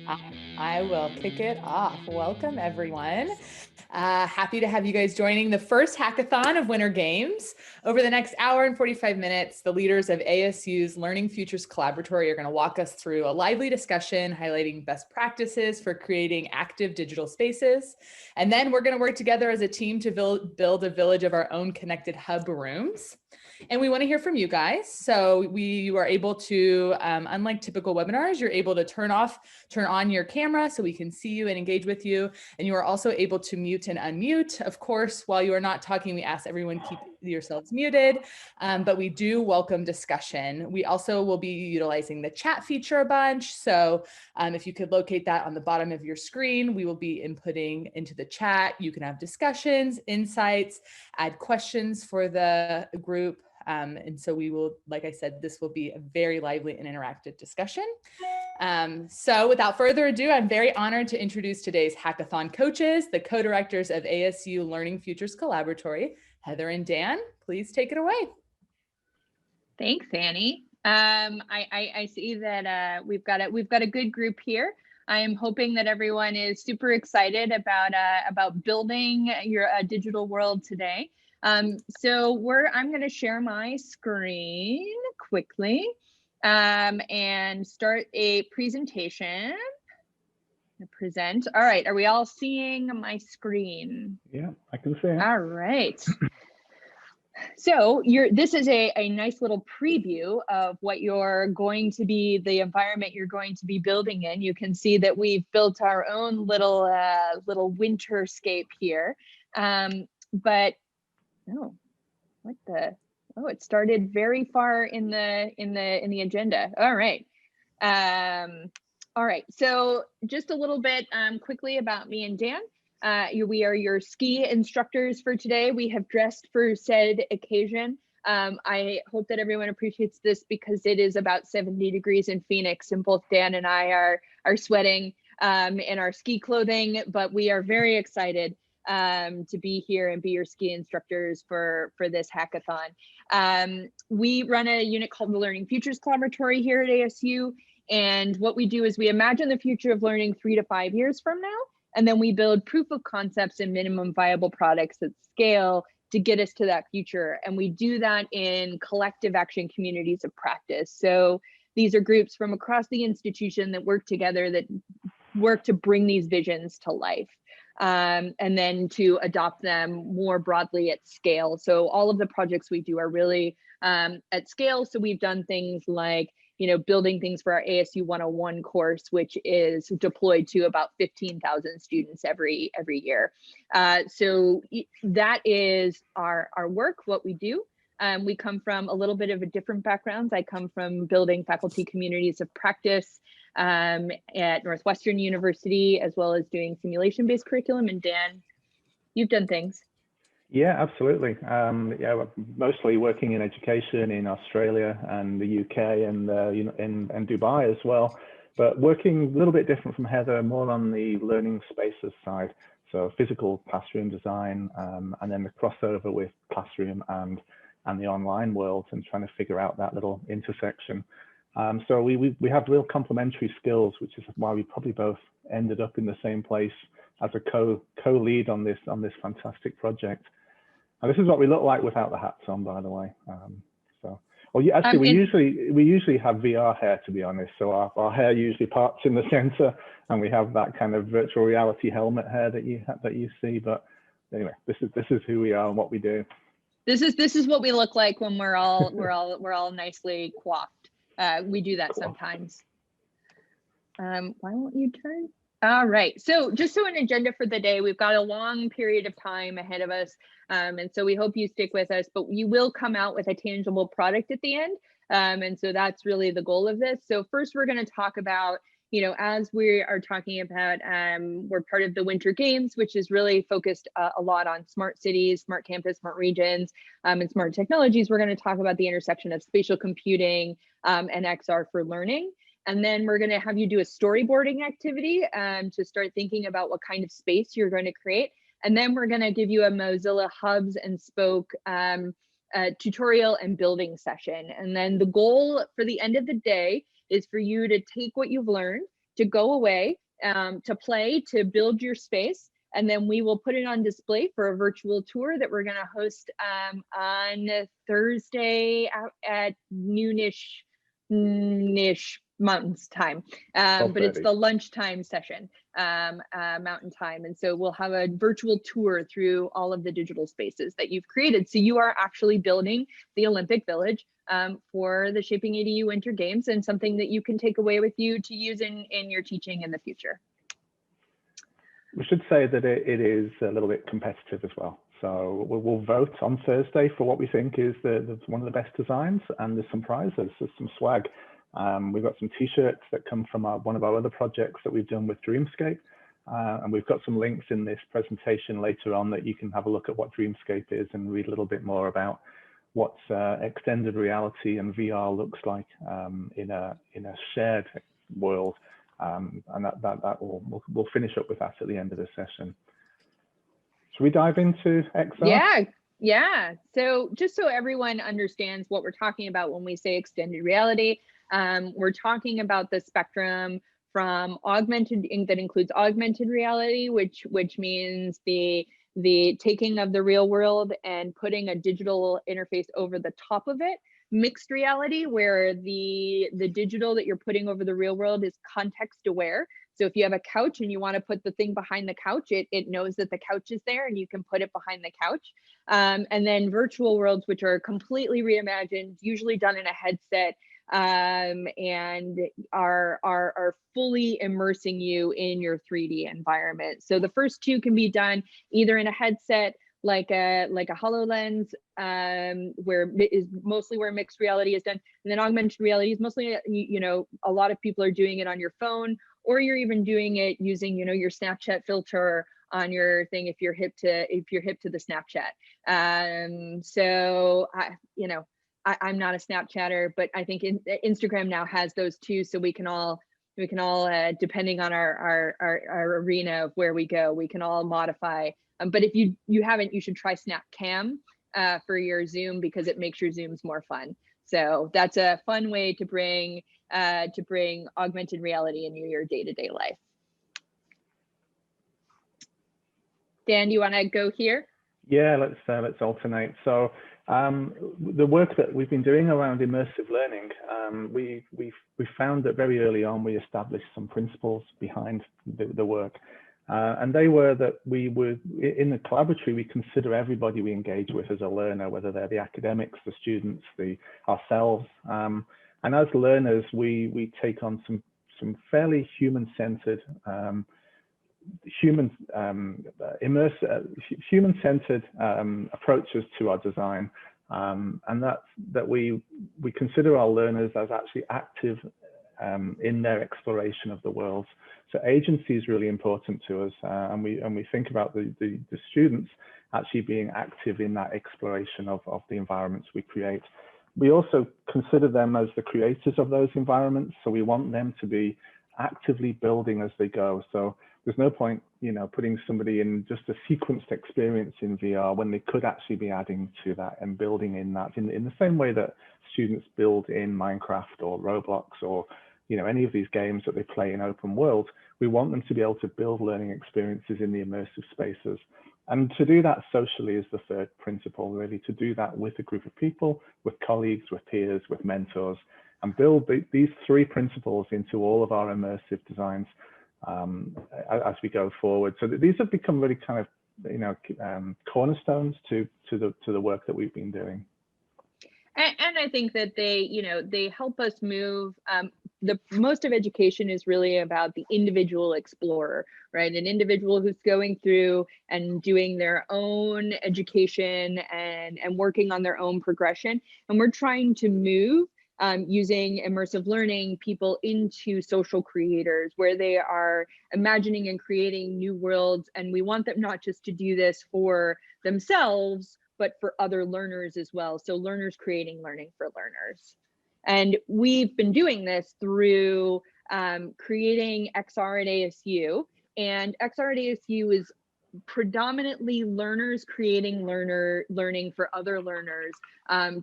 I will kick it off. Welcome, everyone. Happy to have you guys joining the first hackathon of Winter Games. Over the next hour and 45 minutes, the leaders of ASU's Learning Futures Collaboratory are going to walk us through a lively discussion highlighting best practices for creating active digital spaces. And then we're going to work together as a team to build a village of our own connected hub rooms. And we want to hear from you guys. So you are able to, unlike typical webinars, you're able to turn on your camera so we can see you and engage with you. And you are also able to mute and unmute. Of course, while you are not talking, we ask everyone keep yourselves muted, but we do welcome discussion. We also will be utilizing the chat feature a bunch. So if you could locate that on the bottom of your screen, we will be inputting into the chat. You can have discussions, insights, add questions for the group. And so we will, like I said, this will be a very lively and interactive discussion. So without further ado, I'm very honored to introduce today's hackathon coaches, the co-directors of ASU Learning Futures Collaboratory, Heather and Dan. Please take it away. Thanks, Annie. I see that we've got a good group here. I am hoping that everyone is super excited about building your digital world today. So I'm going to share my screen quickly and start a presentation. Present. All right. Are we all seeing my screen? Yeah, I can see it. All right. So this is a nice little preview of what you're going to be, the environment you're going to be building in. You can see that we've built our own little winterscape here. But oh, what the? Oh, it started very far in the agenda. All right. All right. So just a little bit quickly about me and Dan. We are your ski instructors for today. We have dressed for said occasion. I hope that everyone appreciates this because it is about 70 degrees in Phoenix, and both Dan and I are sweating in our ski clothing, but we are very excited to be here and be your ski instructors for this hackathon. We run a unit called the Learning Futures Collaboratory here at ASU, and what we do is we imagine the future of learning 3 to 5 years from now. And then we build proof of concepts and minimum viable products at scale to get us to that future. And we do that in collective action communities of practice. So these are groups from across the institution that work together, that work to bring these visions to life, and then to adopt them more broadly at scale. So all of the projects we do are really at scale. So we've done things like building things for our ASU 101 course, which is deployed to about 15,000 students every year. So that is our work, what we do. We come from a little bit of a different backgrounds. I come from building faculty communities of practice at Northwestern University, as well as doing simulation-based curriculum. And Dan, you've done things. Yeah, absolutely. Yeah, mostly working in education in Australia and the UK and and Dubai as well, but working a little bit different from Heather, more on the learning spaces side. So physical classroom design, and then the crossover with classroom and the online world, and trying to figure out that little intersection. So we have real complementary skills, which is why we probably both ended up in the same place as a co-lead on this fantastic project. And this is what we look like without the hats on, by the way. We usually have VR hair, to be honest. So our hair usually parts in the center, and we have that kind of virtual reality helmet hair that you see. But anyway, this is who we are and what we do. This is what we look like when we're all nicely coiffed. We do that sometimes. Why won't you turn? All right, so just an agenda for the day, we've got a long period of time ahead of us. And so we hope you stick with us, but you will come out with a tangible product at the end. And so that's really the goal of this. So first we're going to talk about, as we are talking about, we're part of the Winter Games, which is really focused a lot on smart cities, smart campus, smart regions, and smart technologies. We're going to talk about the intersection of spatial computing and XR for learning. And then we're going to have you do a storyboarding activity to start thinking about what kind of space you're going to create. And then we're going to give you a Mozilla Hubs and Spoke tutorial and building session. And then the goal for the end of the day is for you to take what you've learned, to go away, to play, to build your space. And then we will put it on display for a virtual tour that we're going to host on Thursday at noonish Mountain's time, but it's the lunchtime session, Mountain time. And so we'll have a virtual tour through all of the digital spaces that you've created. So you are actually building the Olympic Village for the ShapingEDU Winter Games, and something that you can take away with you to use in your teaching in the future. We should say that it is a little bit competitive as well. So we'll vote on Thursday for what we think is one of the best designs, and there's some prizes, there's some swag. We've got some t-shirts that come from one of our other projects that we've done with Dreamscape. And we've got some links in this presentation later on that you can have a look at what Dreamscape is and read a little bit more about what extended reality and VR looks like in a shared world. And we'll finish up with that at the end of the session. Should we dive into XR? Yeah. So just so everyone understands what we're talking about when we say extended reality, we're talking about the spectrum from augmented, that includes augmented reality, which means the taking of the real world and putting a digital interface over the top of it. Mixed reality, where the digital that you're putting over the real world is context aware. So if you have a couch and you want to put the thing behind the couch, it knows that the couch is there and you can put it behind the couch. And then virtual worlds, which are completely reimagined, usually done in a headset, and are fully immersing you in your 3D environment. So the first two can be done either in a headset, like a HoloLens, where is mostly where mixed reality is done, and then augmented reality is mostly, a lot of people are doing it on your phone, or you're even doing it using, your Snapchat filter on your thing if you're hip to the Snapchat. So I'm not a Snapchatter, but I think Instagram now has those too, so we can all depending on our arena of where we go, we can all modify. But if you haven't, you should try SnapCam for your Zoom, because it makes your Zooms more fun. So that's a fun way to bring augmented reality into your day-to-day life. Dan, you want to go here? Yeah, let's alternate. So the work that we've been doing around immersive learning, we found that very early on we established some principles behind the work. And they were that we would, in the collaboratory, we consider everybody we engage with as a learner, whether they're the academics, the students, ourselves. And as learners, we take on some fairly human-centered, human-centered approaches to our design. And that we consider our learners as actually active in their exploration of the world. So agency is really important to us, and we think about the students actually being active in that exploration of the environments we create. We also consider them as the creators of those environments, so we want them to be actively building as they go. So there's no point, putting somebody in just a sequenced experience in VR when they could actually be adding to that and building in that in the same way that students build in Minecraft or Roblox or any of these games that they play in open world. We want them to be able to build learning experiences in the immersive spaces. And to do that socially is the third principle, really, to do that with a group of people, with colleagues, with peers, with mentors, and build these three principles into all of our immersive designs as we go forward. So these have become really kind of, cornerstones to the work that we've been doing. And I think that they help us move. Most of education is really about the individual explorer, right? An individual who's going through and doing their own education and working on their own progression. And we're trying to move using immersive learning people into social creators, where they are imagining and creating new worlds. And we want them not just to do this for themselves, but for other learners as well. So learners creating learning for learners. And we've been doing this through creating XR at ASU. And XR at ASU is predominantly learners creating learning for other learners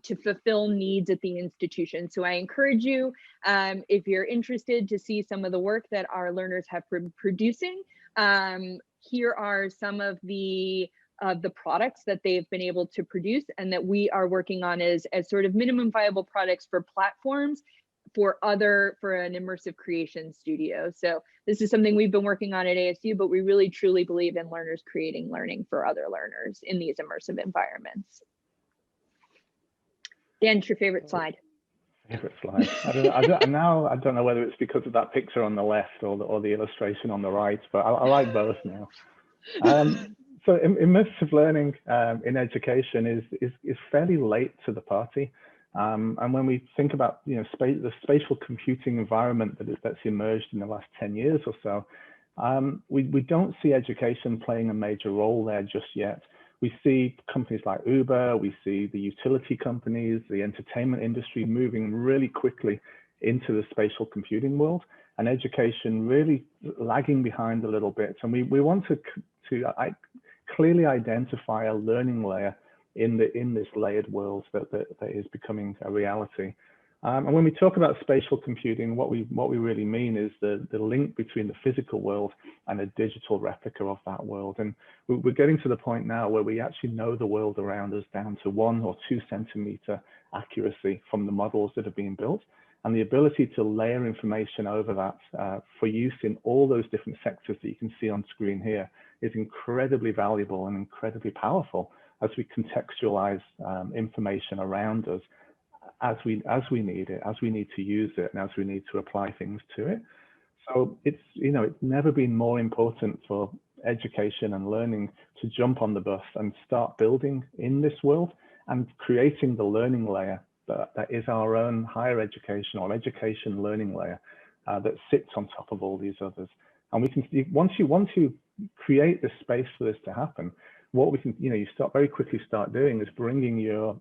to fulfill needs at the institution. So I encourage you, if you're interested to see some of the work that our learners have been producing, here are some of the products that they've been able to produce and that we are working on as sort of minimum viable products for platforms for an immersive creation studio. So this is something we've been working on at ASU, but we really truly believe in learners creating learning for other learners in these immersive environments. Dan, it's your favorite slide. Favorite slide. I don't know whether it's because of that picture on the left or the illustration on the right, but I like both now. So immersive learning in education is fairly late to the party. And when we think about the spatial computing environment that's emerged in the last 10 years or so, we don't see education playing a major role there just yet. We see companies like Uber, we see the utility companies, the entertainment industry moving really quickly into the spatial computing world, and education really lagging behind a little bit. And we want to clearly identify a learning layer in this layered world that is becoming a reality. And when we talk about spatial computing, what we really mean is the link between the physical world and a digital replica of that world. And we're getting to the point now where we actually know the world around us down to 1 or 2 centimeter accuracy from the models that are being built. And the ability to layer information over that for use in all those different sectors that you can see on screen here is incredibly valuable and incredibly powerful as we contextualize information around us as we need it, as we need to use it, and as we need to apply things to it. So it's never been more important for education and learning to jump on the bus and start building in this world and creating the learning layer that is our own higher education or education learning layer that sits on top of all these others. And we can, once you create the space for this to happen, what we can, you very quickly start doing is bringing your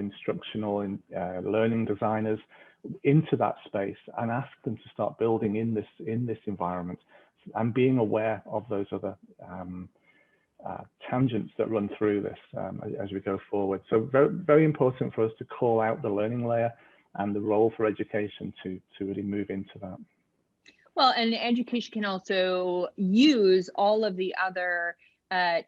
instructional and learning designers into that space and ask them to start building in this environment and being aware of those other tangents that run through this as we go forward. So very, very important for us to call out the learning layer and the role for education to really move into that. Well, and education can also use all of the other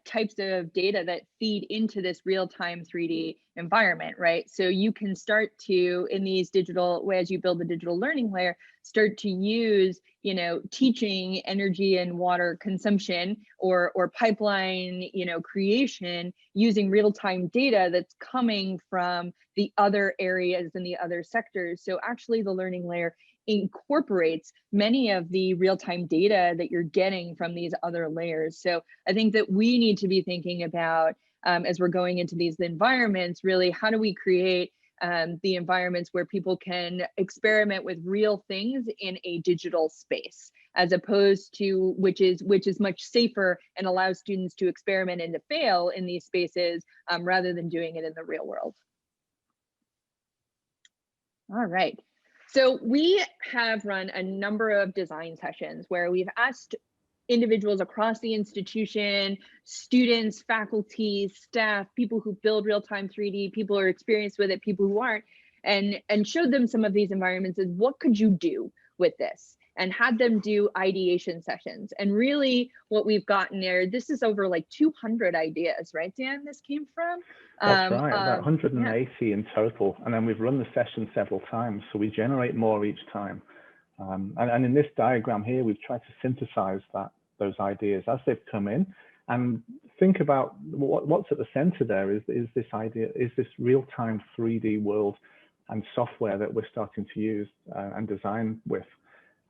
types of data that feed into this real-time 3D environment, right? So you can start to, in these digital, as you build the digital learning layer, start to use, teaching energy and water consumption or pipeline, creation using real-time data that's coming from the other areas and the other sectors. So actually the learning layer incorporates many of the real-time data that you're getting from these other layers. So I think that we need to be thinking about, as we're going into these environments, really, how do we create the environments where people can experiment with real things in a digital space, as opposed to which is much safer and allows students to experiment and to fail in these spaces rather than doing it in the real world. All right. So we have run a number of design sessions where we've asked individuals across the institution, students, faculty, staff, people who build real-time 3D, people who are experienced with it, people who aren't, and showed them some of these environments and what could you do with this? And had them do ideation sessions. And really what we've gotten there, this is over like 200 ideas, right, Dan, this came from? That's right, about 180 in total. And then we've run the session several times, so we generate more each time. And in this diagram here, we've tried to synthesize those ideas as they've come in and think about what's at the center there is this idea, is this real-time 3D world and software that we're starting to use and design with.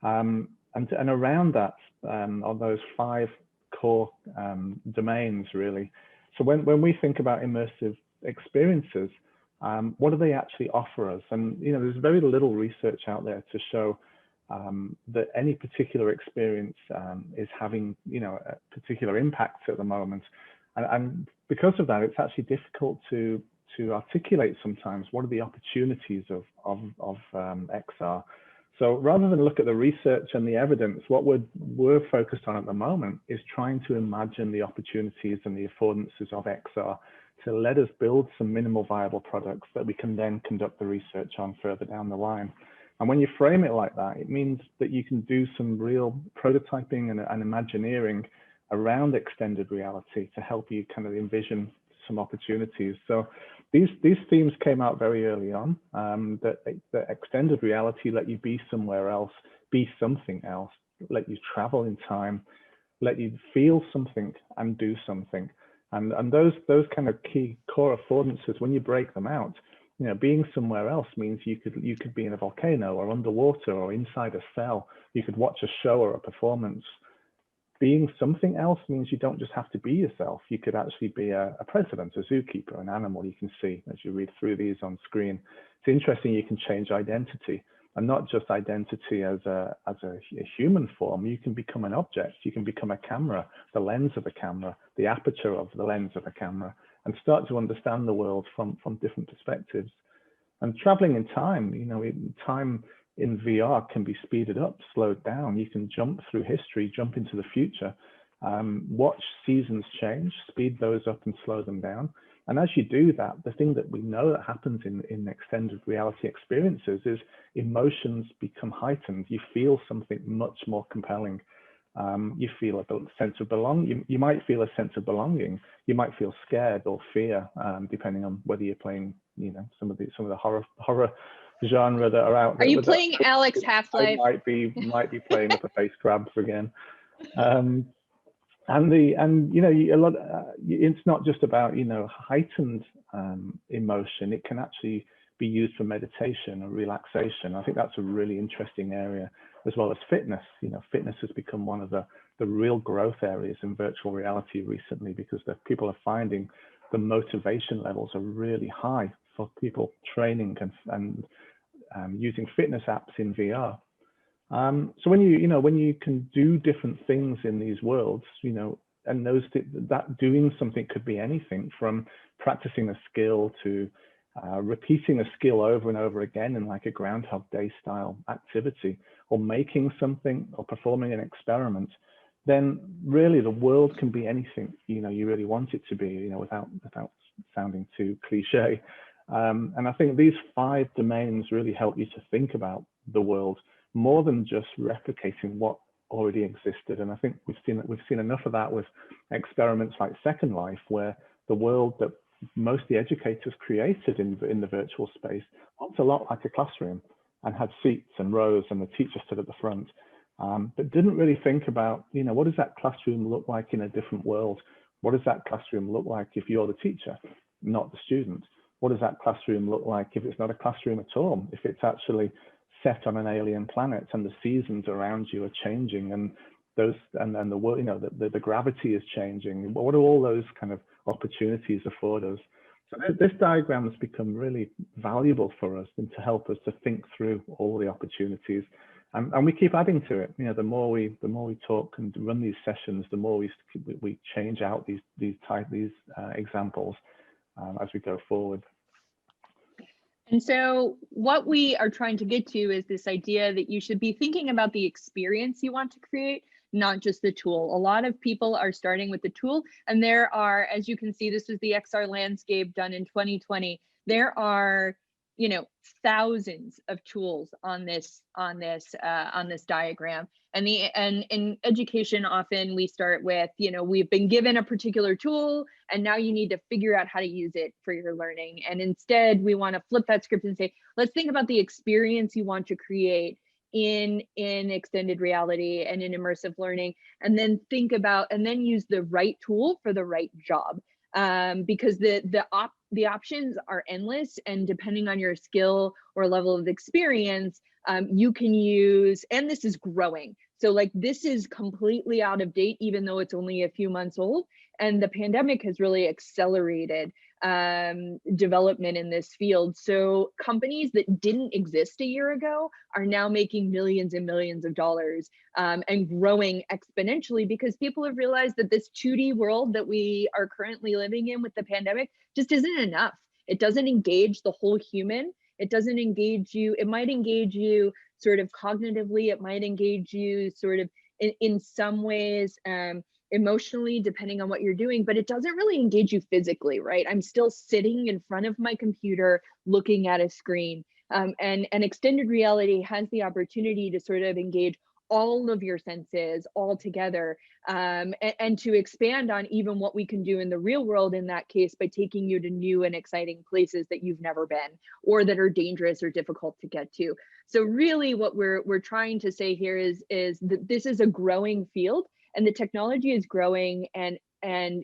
And around that are those 5 core domains, really. So when we think about immersive experiences, what do they actually offer us? And there's very little research out there to show that any particular experience is having a particular impact at the moment. And because of that, it's actually difficult to articulate sometimes what are the opportunities of XR. So rather than look at the research and the evidence, what we're focused on at the moment is trying to imagine the opportunities and the affordances of XR to let us build some minimal viable products that we can then conduct the research on further down the line. And when you frame it like that, it means that you can do some real prototyping and imagineering around extended reality to help you kind of envision some opportunities. So these themes came out very early on, that extended reality let you be somewhere else, be something else, let you travel in time, let you feel something and do something. And those kind of key core affordances, when you break them out, you know, being somewhere else means you could be in a volcano or underwater or inside a cell. You could watch a show or a performance. Being something else means you don't just have to be yourself. You could actually be a president, a zookeeper, an animal you can see as you read through these on screen. It's interesting, you can change identity, and not just identity as a human form. You can become an object. You can become a camera, the lens of a camera, the aperture of the lens of a camera, and start to understand the world from different perspectives. And traveling in time, you know, time in VR can be speeded up, slowed down. You can jump through history, jump into the future, watch seasons change, speed those up and slow them down. And as you do that, the thing that we know that happens in extended reality experiences is emotions become heightened. You feel something much more compelling. You feel a sense of belonging. You might feel a sense of belonging. You might feel scared or fear, depending on whether you're playing, you know, some of the horror genre that are out there. Are you playing Alex Half-Life? I might be playing with the face grabs again. And you know, it's not just about, you know, heightened emotion. It can actually be used for meditation or relaxation. I think that's a really interesting area, as well as fitness. You know, fitness has become one of the real growth areas in virtual reality recently, because people are finding the motivation levels are really high for people training and using fitness apps in VR. So when you can do different things in these worlds, you know, and that doing something could be anything from practicing a skill to repeating a skill over and over again in like a Groundhog Day style activity, or making something or performing an experiment, then really the world can be anything, you know, you really want it to be, you know, without sounding too cliche. And I think these 5 domains really help you to think about the world more than just replicating what already existed. And I think we've seen enough of that with experiments like Second Life, where the world that most of the educators created in the virtual space looked a lot like a classroom and had seats and rows and the teacher stood at the front, but didn't really think about, you know, what does that classroom look like in a different world? What does that classroom look like if you're the teacher, not the student? What does that classroom look like if it's not a classroom at all? If it's actually set on an alien planet and the seasons around you are changing, and the world, you know, the gravity is changing. What do all those kind of opportunities afford us? So this diagram has become really valuable for us and to help us to think through all the opportunities, and we keep adding to it. You know, the more we talk and run these sessions, the more we change out these examples as we go forward. And so what we are trying to get to is this idea that you should be thinking about the experience you want to create, not just the tool. A lot of people are starting with the tool, and there are, as you can see, this is the XR landscape done in 2020. There are, you know, thousands of tools on this diagram. And in education, often we start with, you know, we've been given a particular tool and now you need to figure out how to use it for your learning. And instead we want to flip that script and say, let's think about the experience you want to create in extended reality and in immersive learning, and then think about, and then use the right tool for the right job. Because the options are endless, and depending on your skill or level of experience, you can use, and this is growing. So like this is completely out of date, even though it's only a few months old, and the pandemic has really accelerated development in this field. So companies that didn't exist a year ago are now making millions and millions of dollars and growing exponentially, because people have realized that this 2D world that we are currently living in with the pandemic just isn't enough. It doesn't engage the whole human. It doesn't engage you. It might engage you sort of cognitively, it might engage you sort of in some ways, emotionally, depending on what you're doing, but it doesn't really engage you physically, right? I'm still sitting in front of my computer looking at a screen. And extended reality has the opportunity to sort of engage all of your senses all together, and to expand on even what we can do in the real world in that case, by taking you to new and exciting places that you've never been, or that are dangerous or difficult to get to. So really what we're trying to say here is that this is a growing field, and the technology is growing and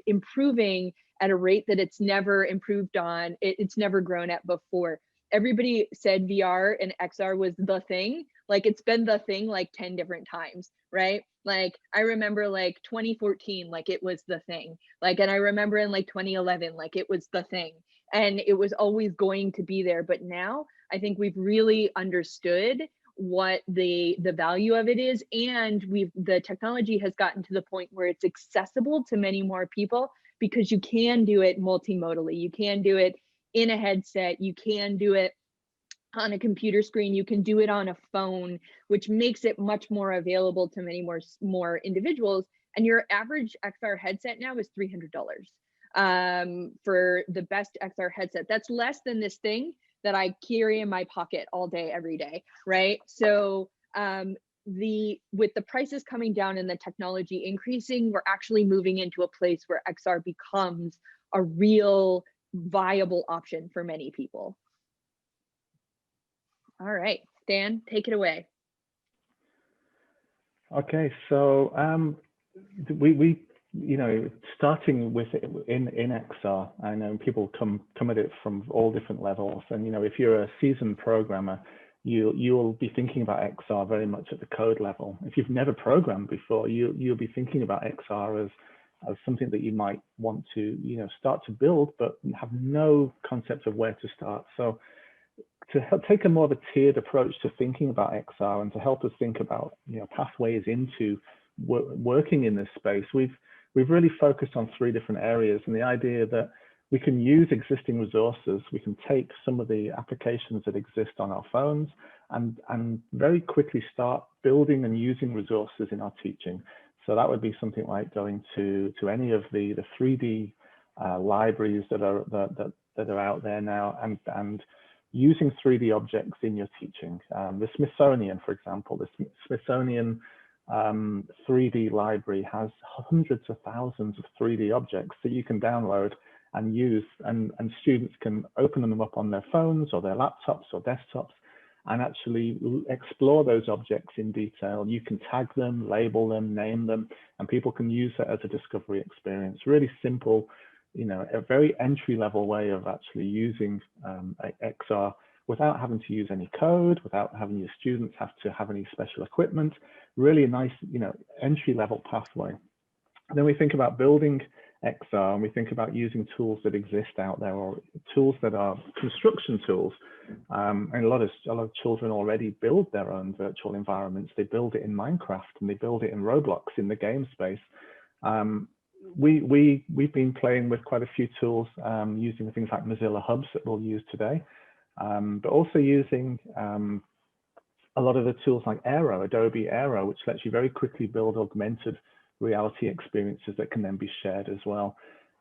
improving at a rate that it's never improved on, it's never grown at before. Everybody said VR and XR was the thing. Like, it's been the thing like 10 different times, right? Like, I remember like 2014, like it was the thing. Like, and I remember in like 2011, like it was the thing. And it was always going to be there. But now I think we've really understood what the value of it is, and the technology has gotten to the point where it's accessible to many more people, because you can do it multimodally. You can do it in a headset, you can do it on a computer screen, you can do it on a phone, which makes it much more available to many more individuals. And your average XR headset now is $300 for the best XR headset. That's less than this thing that I carry in my pocket all day, every day, right? So with the prices coming down and the technology increasing, we're actually moving into a place where XR becomes a real viable option for many people. All right, Dan, take it away. Okay, so we starting with it in XR, I know people come at it from all different levels, and if you're a seasoned programmer, you'll be thinking about XR very much at the code level. If you've never programmed before, you'll be thinking about XR as something that you might want to start to build, but have no concept of where to start. So to take a more of a tiered approach to thinking about XR, and to help us think about pathways into working in this space, we've really focused on 3 different areas. And the idea that we can use existing resources, we can take some of the applications that exist on our phones and very quickly start building and using resources in our teaching. So that would be something like going to any of the 3D libraries that are out there now, and using 3D objects in your teaching. The Smithsonian, for example, the Smithsonian 3D library has hundreds of thousands of 3D objects that you can download and use, and students can open them up on their phones or their laptops or desktops and actually explore those objects in detail. You can tag them, label them, name them, and people can use that as a discovery experience. Really simple, a very entry-level way of actually using XR without having to use any code, without having your students have to have any special equipment. Really a nice, entry-level pathway. And then we think about building XR, and we think about using tools that exist out there, or tools that are construction tools. And a lot of children already build their own virtual environments. They build it in Minecraft, and they build it in Roblox in the game space. We've been playing with quite a few tools, using things like Mozilla Hubs that we'll use today, but also using a lot of the tools like Adobe Aero, which lets you very quickly build augmented reality experiences that can then be shared as well.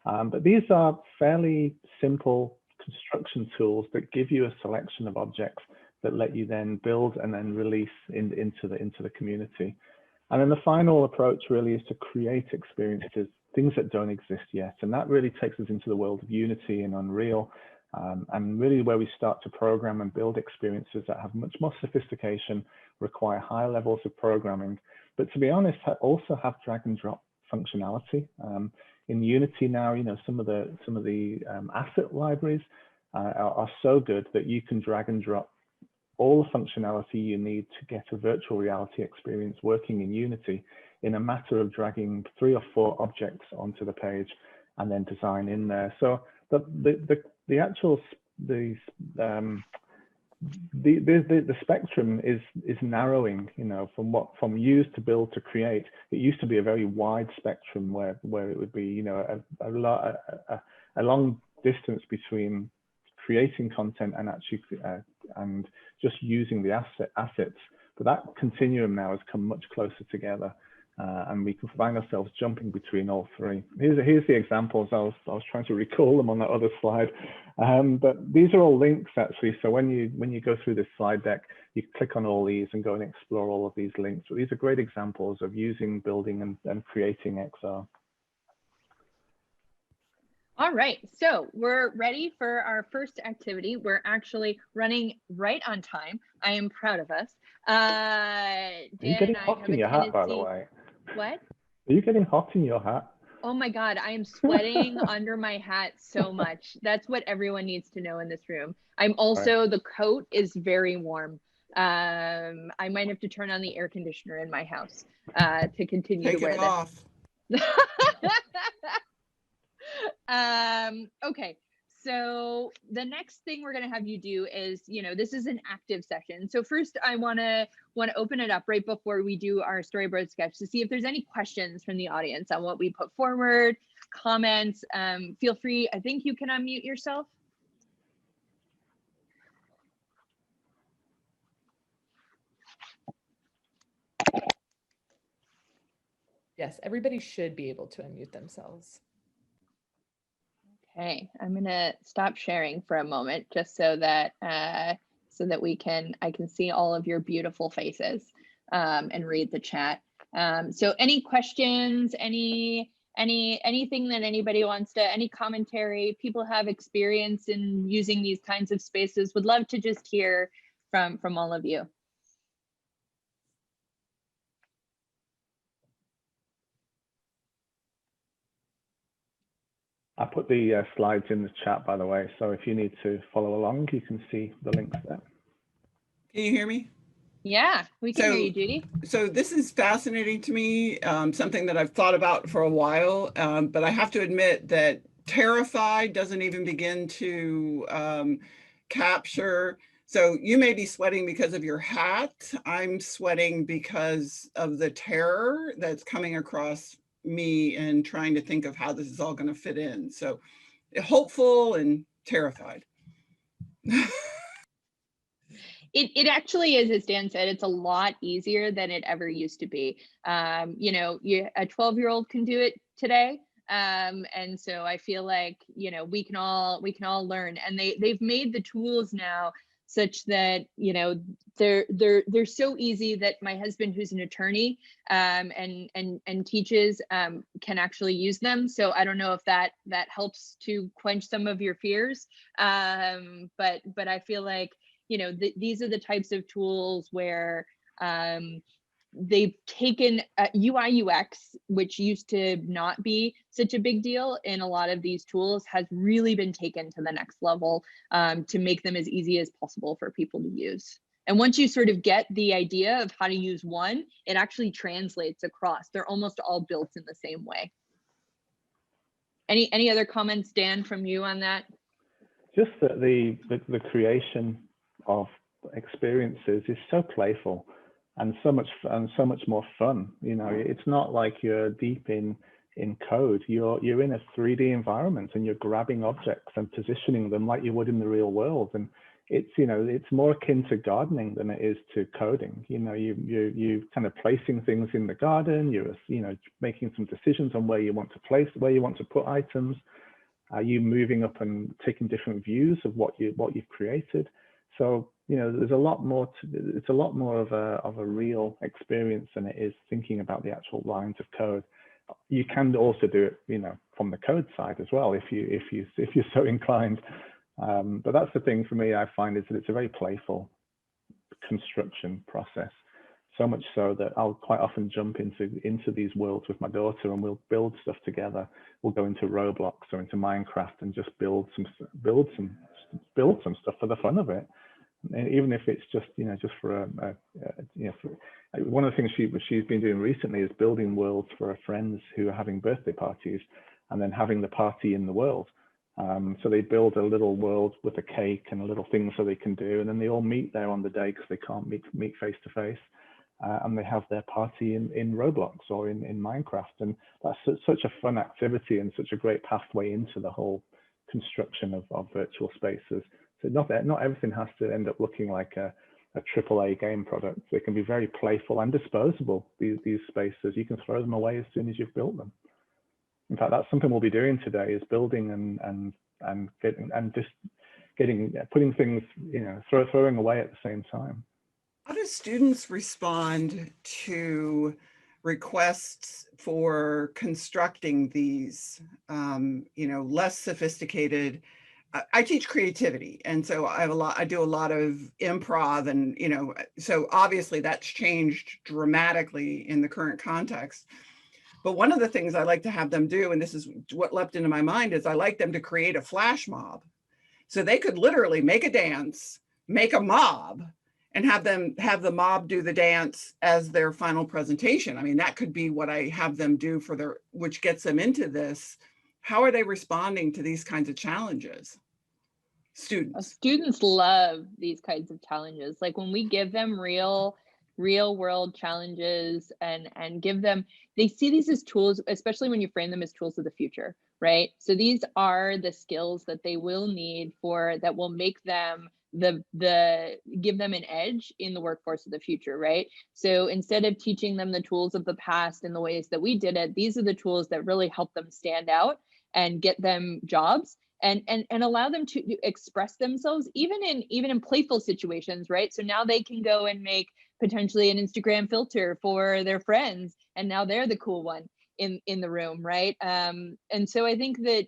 But these are fairly simple construction tools that give you a selection of objects that let you then build and then release into the community. And then the final approach really is to create experiences, things that don't exist yet. And that really takes us into the world of Unity and Unreal, and really where we start to program and build experiences that have much more sophistication, require higher levels of programming, but to be honest, also have drag and drop functionality. In Unity now, some of the asset libraries are so good that you can drag and drop all the functionality you need to get a virtual reality experience working in Unity in a matter of dragging 3 or 4 objects onto the page and then design in there. So the spectrum is narrowing, from use to build to create. It used to be a very wide spectrum where it would be, a long distance between creating content and actually and just using the assets But that continuum now has come much closer together, and we can find ourselves jumping between all three. Here's the examples. I was trying to recall them on that other slide, but these are all links actually. So when you go through this slide deck, you click on all these and go and explore all of these links. So these are great examples of using, building, and creating XR. All right, so we're ready for our first activity. We're actually running right on time. I am proud of us. Are you getting hot in your hat, by the way? What? Are you getting hot in your hat? Oh my God, I am sweating under my hat so much. That's what everyone needs to know in this room. I'm also, the coat is very warm. I might have to turn on the air conditioner in my house to continue to wear this. Take it off. Okay, so the next thing we're gonna have you do is, this is an active session. So first I wanna open it up right before we do our storyboard sketch to see if there's any questions from the audience on what we put forward, comments. Feel free, I think you can unmute yourself. Yes, everybody should be able to unmute themselves. Okay, I'm gonna stop sharing for a moment just so that I can see all of your beautiful faces and read the chat. So any questions, anything that anybody wants to, any commentary, people have experience in using these kinds of spaces, would love to just hear from all of you. I put the slides in the chat, by the way, so if you need to follow along, you can see the links there. Can you hear me? Yeah, we can hear you, Judy. So this is fascinating to me, something that I've thought about for a while, but I have to admit that terrified doesn't even begin to capture. So you may be sweating because of your hat. I'm sweating because of the terror that's coming across me and trying to think of how this is all going to fit in. So hopeful and terrified. It actually is, as Dan said, it's a lot easier than it ever used to be. A 12-year-old can do it today. And so I feel like, we can all learn, and they've made the tools now such that, they're so easy that my husband, who's an attorney, and teaches, can actually use them. So I don't know if that helps to quench some of your fears. But I feel like, these are the types of tools where they've taken UI UX, which used to not be such a big deal in a lot of these tools, has really been taken to the next level to make them as easy as possible for people to use. And once you sort of get the idea of how to use one, it actually translates across. They're almost all built in the same way. Any other comments, Dan, from you on that? Just that the creation of experiences is so playful and so much more fun. It's not like you're deep in code. You're in a 3D environment and you're grabbing objects and positioning them like you would in the real world. And it's more akin to gardening than it is to coding. You kind of placing things in the garden. You're making some decisions on where you want to place, where you want to put items. You moving up and taking different views of what you've created. So there's a lot more it's a lot more of a real experience than it is thinking about the actual lines of code. You can also do it from the code side as well if you're so inclined. But that's the thing for me, I find, is that it's a very playful construction process. So much so that I'll quite often jump into these worlds with my daughter, and we'll build stuff together. We'll go into Roblox or into Minecraft and just build some stuff for the fun of it. And even if it's just just for one of the things she's been doing recently is building worlds for her friends who are having birthday parties, and then having the party in the world. So they build a little world with a cake and a little thing so they can do, and then they all meet there on the day because they can't meet face to face. And they have their party in Roblox or in Minecraft. And that's such a fun activity and such a great pathway into the whole construction of virtual spaces. So not everything has to end up looking like a a AAA game product. They can be very playful and disposable, these spaces. You can throw them away as soon as you've built them. In fact, that's something we'll be doing today, is building and putting things, throwing away at the same time. How do students respond to requests for constructing these, less sophisticated? I teach creativity, and so I do a lot of improv, and so obviously that's changed dramatically in the current context. But one of the things I like to have them do, and this is what leapt into my mind, is I like them to create a flash mob. So they could literally make a dance, make a mob, and have the mob do the dance as their final presentation. I mean, that could be what I have them do which gets them into this. How are they responding to these kinds of challenges? Students love these kinds of challenges. Like when we give them real world challenges and give them, they see these as tools, especially when you frame them as tools of the future, right? So these are the skills that they will need that will make them give them an edge in the workforce of the future, right? So instead of teaching them the tools of the past in the ways that we did it, these are the tools that really help them stand out and get them jobs and allow them to express themselves even in playful situations, right? So now they can go and make potentially an Instagram filter for their friends, and now they're the cool one in the room, right? And so I think that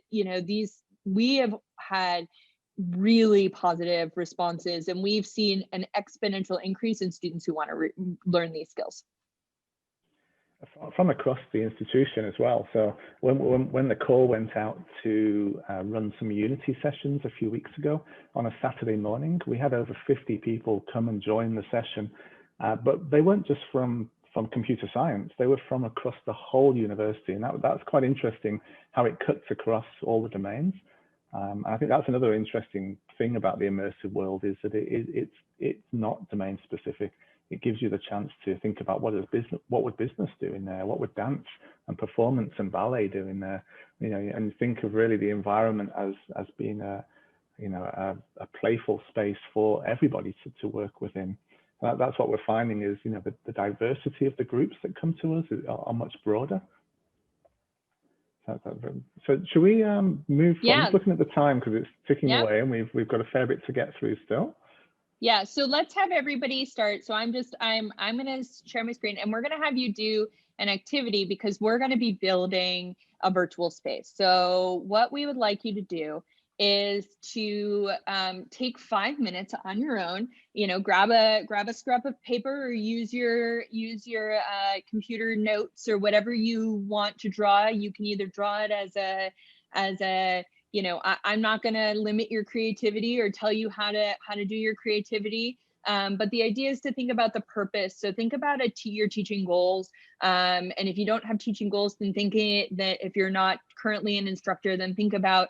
we have had really positive responses, and we've seen an exponential increase in students who want to learn these skills from across the institution as well. So when the call went out to run some Unity sessions a few weeks ago on a Saturday morning, we had over 50 people come and join the session, but they weren't just from computer science, they were from across the whole university, and that's quite interesting how it cuts across all the domains. And I think that's another interesting thing about the immersive world, is that it's not domain specific. It gives you the chance to think about what would business do in there, what would dance and performance and ballet do in there, and think of really the environment as being a playful space for everybody to work within. That's what we're finding is the diversity of the groups that come to us are much broader. So should we move? Yeah. I'm just looking at the time because it's ticking Yep. away, and we've got a fair bit to get through still. Yeah, so let's have everybody start. So I'm going to share my screen, and we're going to have you do an activity because we're going to be building a virtual space. So what we would like you to do is to take 5 minutes on your own. Grab a scrap of paper or use your computer notes or whatever you want to draw. You can either draw it as a I'm not going to limit your creativity or tell you how to do your creativity. But the idea is to think about the purpose. So think about your teaching goals. And if you don't have teaching goals, then thinking that if you're not currently an instructor, then think about,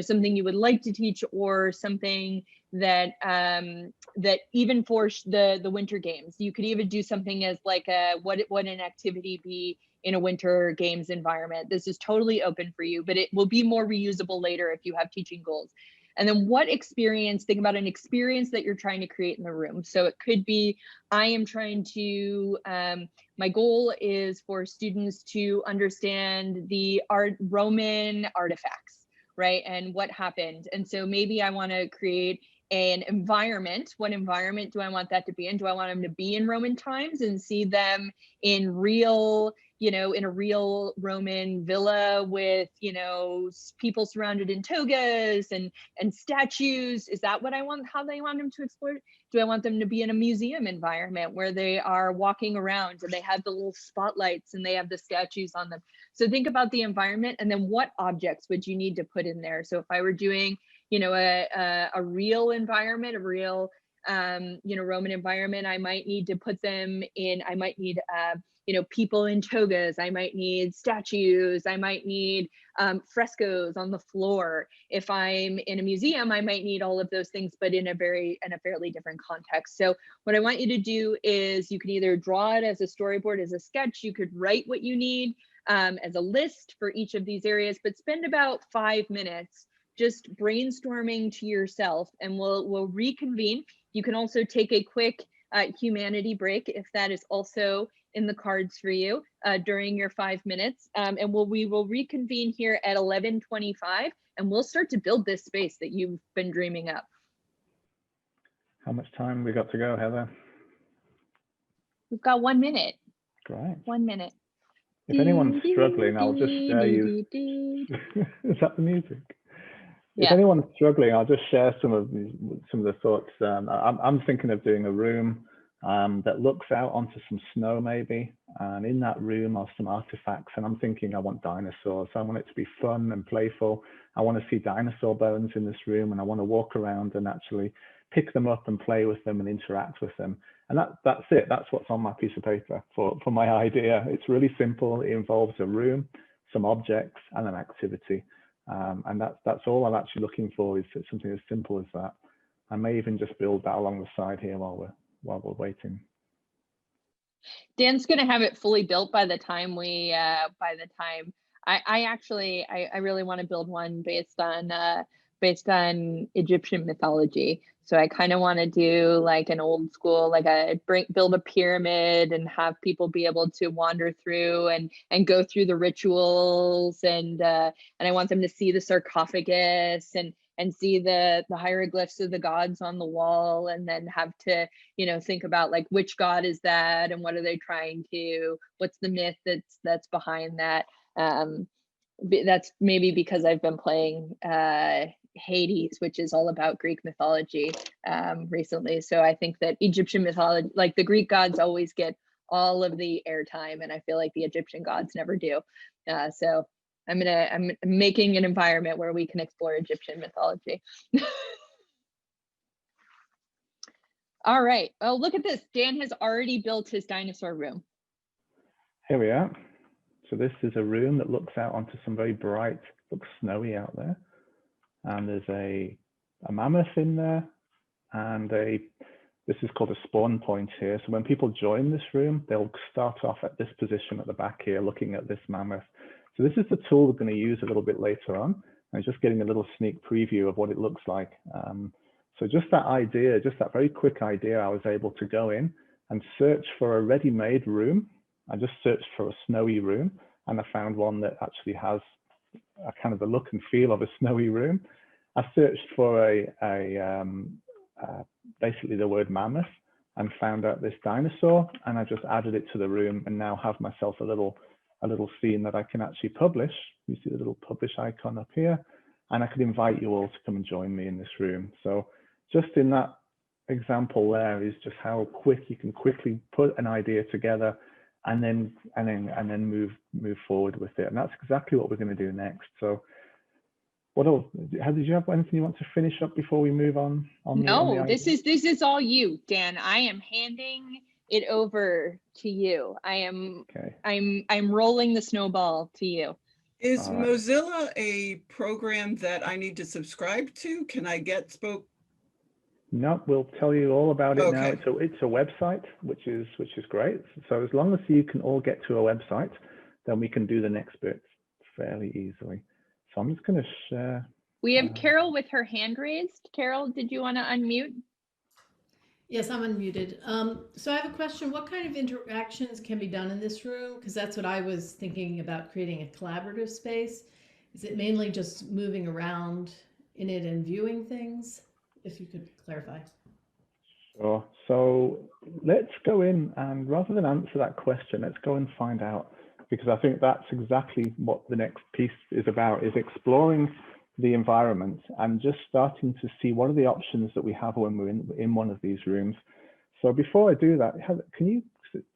something you would like to teach, or something that that even for the winter games, you could even do something as like what an activity be in a winter games environment. This is totally open for you, but it will be more reusable later if you have teaching goals. And then think about an experience that you're trying to create in the room. So it could be, I am trying to, my goal is for students to understand the Roman artifacts, right? And what happened. And so maybe I want to create an environment. What environment do I want that to be in? Do I want them to be in Roman times and see them in real, in a real Roman villa with, people surrounded in togas and statues? Is that what I want, how they want them to explore? Do I want them to be in a museum environment where they are walking around and they have the little spotlights and they have the statues on them? So think about the environment, and then what objects would you need to put in there? So if I were doing, a real environment, a real, Roman environment, I might need to put them in, I might need, people in togas, I might need statues, I might need frescoes on the floor. If I'm in a museum, I might need all of those things, but in a fairly different context. So what I want you to do is you can either draw it as a storyboard, as a sketch, you could write what you need as a list for each of these areas, but spend about 5 minutes just brainstorming to yourself, and we'll reconvene. You can also take a quick humanity break if that is also in the cards for you during your 5 minutes. And we will reconvene here at 11:25, and we'll start to build this space that you've been dreaming up. How much time we got to go, Heather? We've got 1 minute. Great. 1 minute. If anyone's struggling, I'll just share you. Is that the music? Yeah. If anyone's struggling, I'll just share some of the thoughts. I'm thinking of doing a room that looks out onto some snow maybe, and in that room are some artifacts, and I'm thinking I want dinosaurs. I want it to be fun and playful. I want to see dinosaur bones in this room, and I want to walk around and actually pick them up and play with them and interact with them. And that's it. That's what's on my piece of paper for my idea. It's really simple. It involves a room, some objects, and an activity. And that's all I'm actually looking for, is something as simple as that. I may even just build that along the side here while we're waiting. Dan's going to have it fully built by the time I really want to build one based on Egyptian mythology. So I kind of want to do like an old school, like build a pyramid and have people be able to wander through and go through the rituals, and I want them to see the sarcophagus and see the hieroglyphs of the gods on the wall, and then have to, think about like which god is that and what are they trying to, what's the myth that's behind that. That's maybe because I've been playing Hades, which is all about Greek mythology recently. So I think that Egyptian mythology, like the Greek gods always get all of the airtime, and I feel like the Egyptian gods never do. So I'm making an environment where we can explore Egyptian mythology. All right. Oh, look at this. Dan has already built his dinosaur room. Here we are. So this is a room that looks out onto some very bright, looks snowy out there. And there's a mammoth in there, and this is called a spawn point here. So when people join this room, they'll start off at this position at the back here, looking at this mammoth. So this is the tool we're going to use a little bit later on. I'm just getting a little sneak preview of what it looks like. So just that idea, just that very quick idea, I was able to go in and search for a ready-made room. I just searched for a snowy room, and I found one that actually has a kind of the look and feel of a snowy room. I searched for basically the word mammoth and found out this dinosaur, and I just added it to the room, and now have myself a little scene that I can actually publish. You see the little publish icon up here, and I could invite you all to come and join me in this room. So just in that example there is just how quick you can quickly put an idea together and then move forward with it. And that's exactly what we're going to do next. So what else? Did you have anything you want to finish up before we move on? No, this is all you, Dan. I am handing it over to you. Okay. I'm rolling the snowball to you. Is Mozilla a program that I need to subscribe to? Can I get No, we'll tell you all about it now. It's a website, which is great. So as long as you can all get to a website, then we can do the next bit fairly easily. So I'm just going to share. We have Carol with her hand raised. Carol, did you want to unmute? Yes, I'm unmuted. So I have a question. What kind of interactions can be done in this room? Because that's what I was thinking about, creating a collaborative space. Is it mainly just moving around in it and viewing things? If you could clarify. Sure. So let's go in, and rather than answer that question, let's go and find out, because I think that's exactly what the next piece is about, is exploring the environment and just starting to see what are the options that we have when we're in one of these rooms. So before I do that, Heather,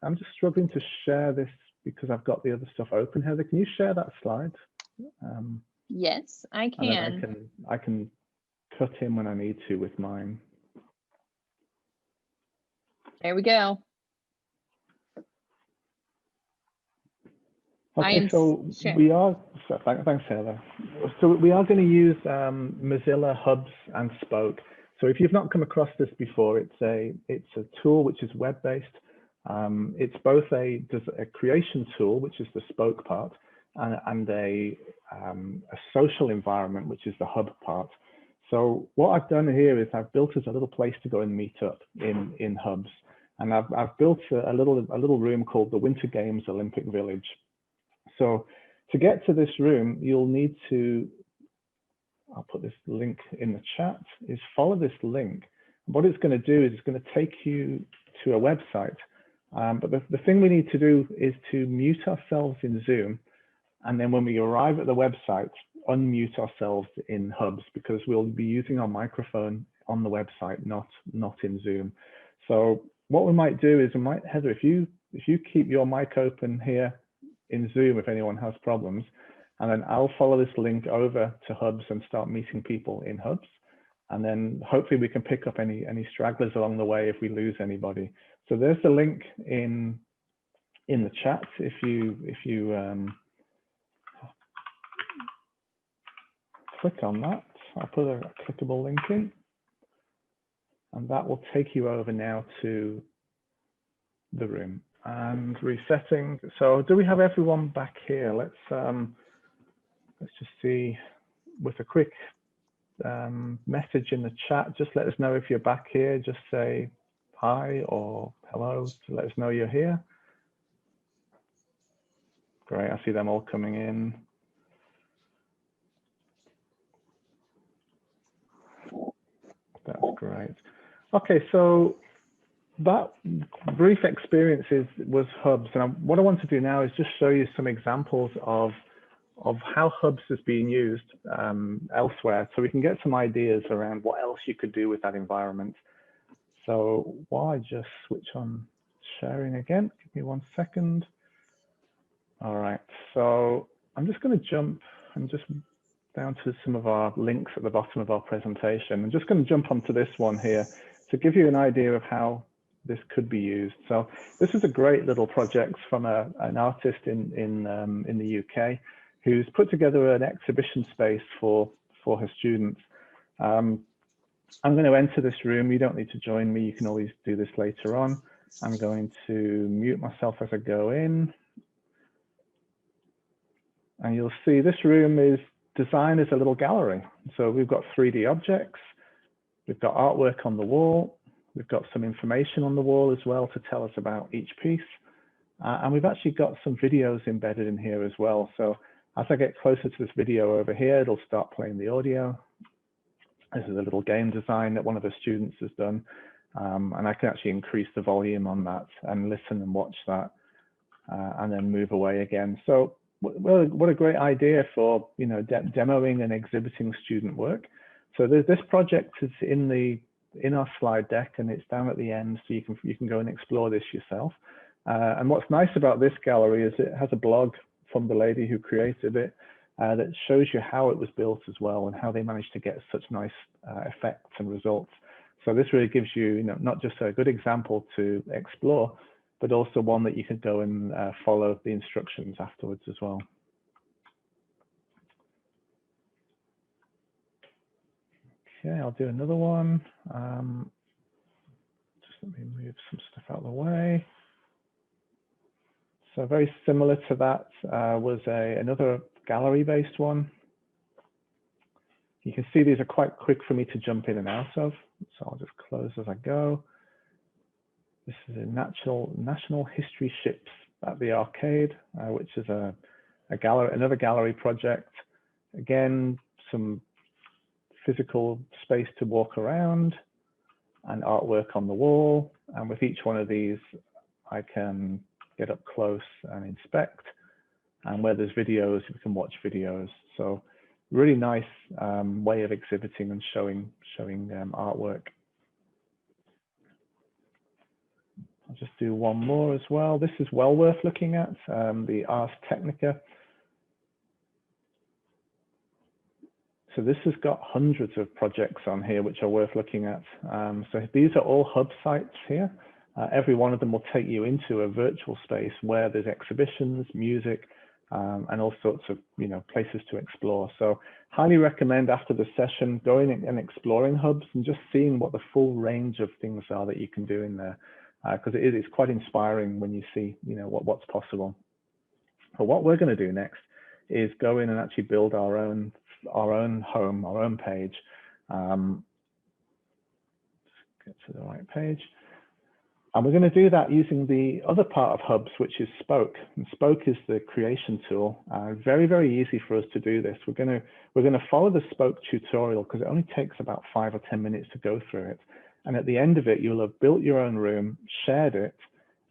I'm just struggling to share this because I've got the other stuff open. Heather, can you share that slide? Yes, I can. I can cut in when I need to with mine. There we go. Okay, thanks, Heather. So we are going to use Mozilla Hubs and Spoke. So if you've not come across this before, it's a tool which is web-based. It's both a creation tool, which is the Spoke part, and a social environment, which is the hub part. So what I've done here is I've built us a little place to go and meet up in hubs. And I've built a little room called the Winter Games Olympic Village. So to get to this room, you'll need to, I'll put this link in the chat, is follow this link. What it's going to do is it's going to take you to a website. But the thing we need to do is to mute ourselves in Zoom. And then when we arrive at the website, unmute ourselves in hubs, because we'll be using our microphone on the website, not in Zoom. So what we might do is Heather, if you keep your mic open here in Zoom, if anyone has problems, and then I'll follow this link over to hubs and start meeting people in hubs. And then hopefully we can pick up any stragglers along the way if we lose anybody. So there's the link in the chat. If you click on that, I'll put a clickable link in, and that will take you over now to the room and resetting. So do we have everyone back here? Let's just see with a quick message in the chat. Just let us know if you're back here. Just say hi or hello to let us know you're here. Great, I see them all coming in. That's great. Okay, so that brief experience was hubs, and what I want to do now is just show you some examples of how hubs is being used elsewhere, so we can get some ideas around what else you could do with that environment. So while I just switch on sharing again, give me 1 second. All right, so I'm just going to jump and just down to some of our links at the bottom of our presentation. I'm just going to jump onto this one here to give you an idea of how this could be used. So this is a great little project from an artist in the UK who's put together an exhibition space for her students. I'm going to enter this room. You don't need to join me. You can always do this later on. I'm going to mute myself as I go in. And you'll see this room is designed as a little gallery. So we've got 3D objects, we've got artwork on the wall, we've got some information on the wall as well to tell us about each piece. And we've actually got some videos embedded in here as well. So as I get closer to this video over here, it'll start playing the audio. This is a little game design that one of the students has done. And I can actually increase the volume on that and listen and watch that and then move away again. So what a great idea for demoing and exhibiting student work. So this project is in our slide deck, and it's down at the end, so you can go and explore this yourself. And what's nice about this gallery is it has a blog from the lady who created it that shows you how it was built as well, and how they managed to get such nice effects and results. So this really gives you, not just a good example to explore, but also one that you can go and follow the instructions afterwards as well. Okay, I'll do another one. Just let me move some stuff out of the way. So very similar to that was another gallery-based one. You can see these are quite quick for me to jump in and out of, so I'll just close as I go. This is a National History Ships at the Arcade, which is another gallery project. Again, some physical space to walk around and artwork on the wall. And with each one of these, I can get up close and inspect. And where there's videos, you can watch videos. So really nice way of exhibiting and showing artwork. I'll just do one more as well. This is well worth looking at, the Ars Technica. So this has got hundreds of projects on here which are worth looking at. So these are all hub sites here. Every one of them will take you into a virtual space where there's exhibitions, music, and all sorts of places to explore. So highly recommend after the session going and exploring hubs and just seeing what the full range of things are that you can do in there. Because it's quite inspiring when you see what's possible. But what we're going to do next is go in and actually build our own home, our own page. Get to the right page. And we're going to do that using the other part of Hubs, which is Spoke. And Spoke is the creation tool. Very, very easy for us to do this. We're going to follow the Spoke tutorial because it only takes about 5 or 10 minutes to go through it. And at the end of it, you'll have built your own room, shared it,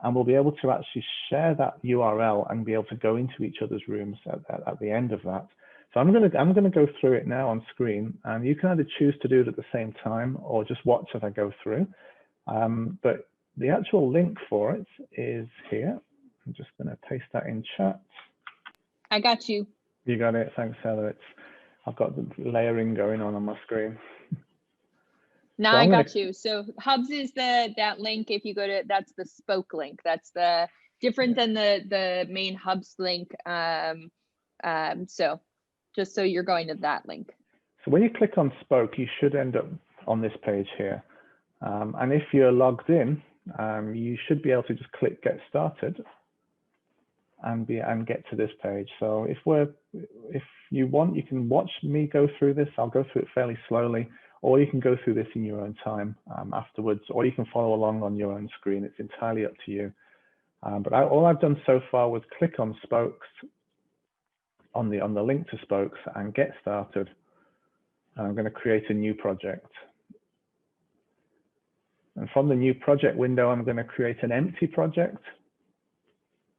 and we'll be able to actually share that URL and be able to go into each other's rooms at the end of that. So I'm going to go through it now on screen, and you can either choose to do it at the same time or just watch as I go through. But the actual link for it is here. I'm just going to paste that in chat. I got you. You got it. Thanks, Heather. I've got the layering going on my screen. Now I got you. So Hubs is that link. If you go to, that's the Spoke link. That's the different than the main Hubs link. So just so you're going to that link. So when you click on Spoke, you should end up on this page here. And if you're logged in, you should be able to just click Get Started and get to this page. So if you want, you can watch me go through this. I'll go through it fairly slowly, or you can go through this in your own time afterwards, or you can follow along on your own screen. It's entirely up to you. But all I've done so far was click on Spokes, on the link to Spokes, and Get Started. And I'm going to create a new project. And from the new project window, I'm going to create an empty project.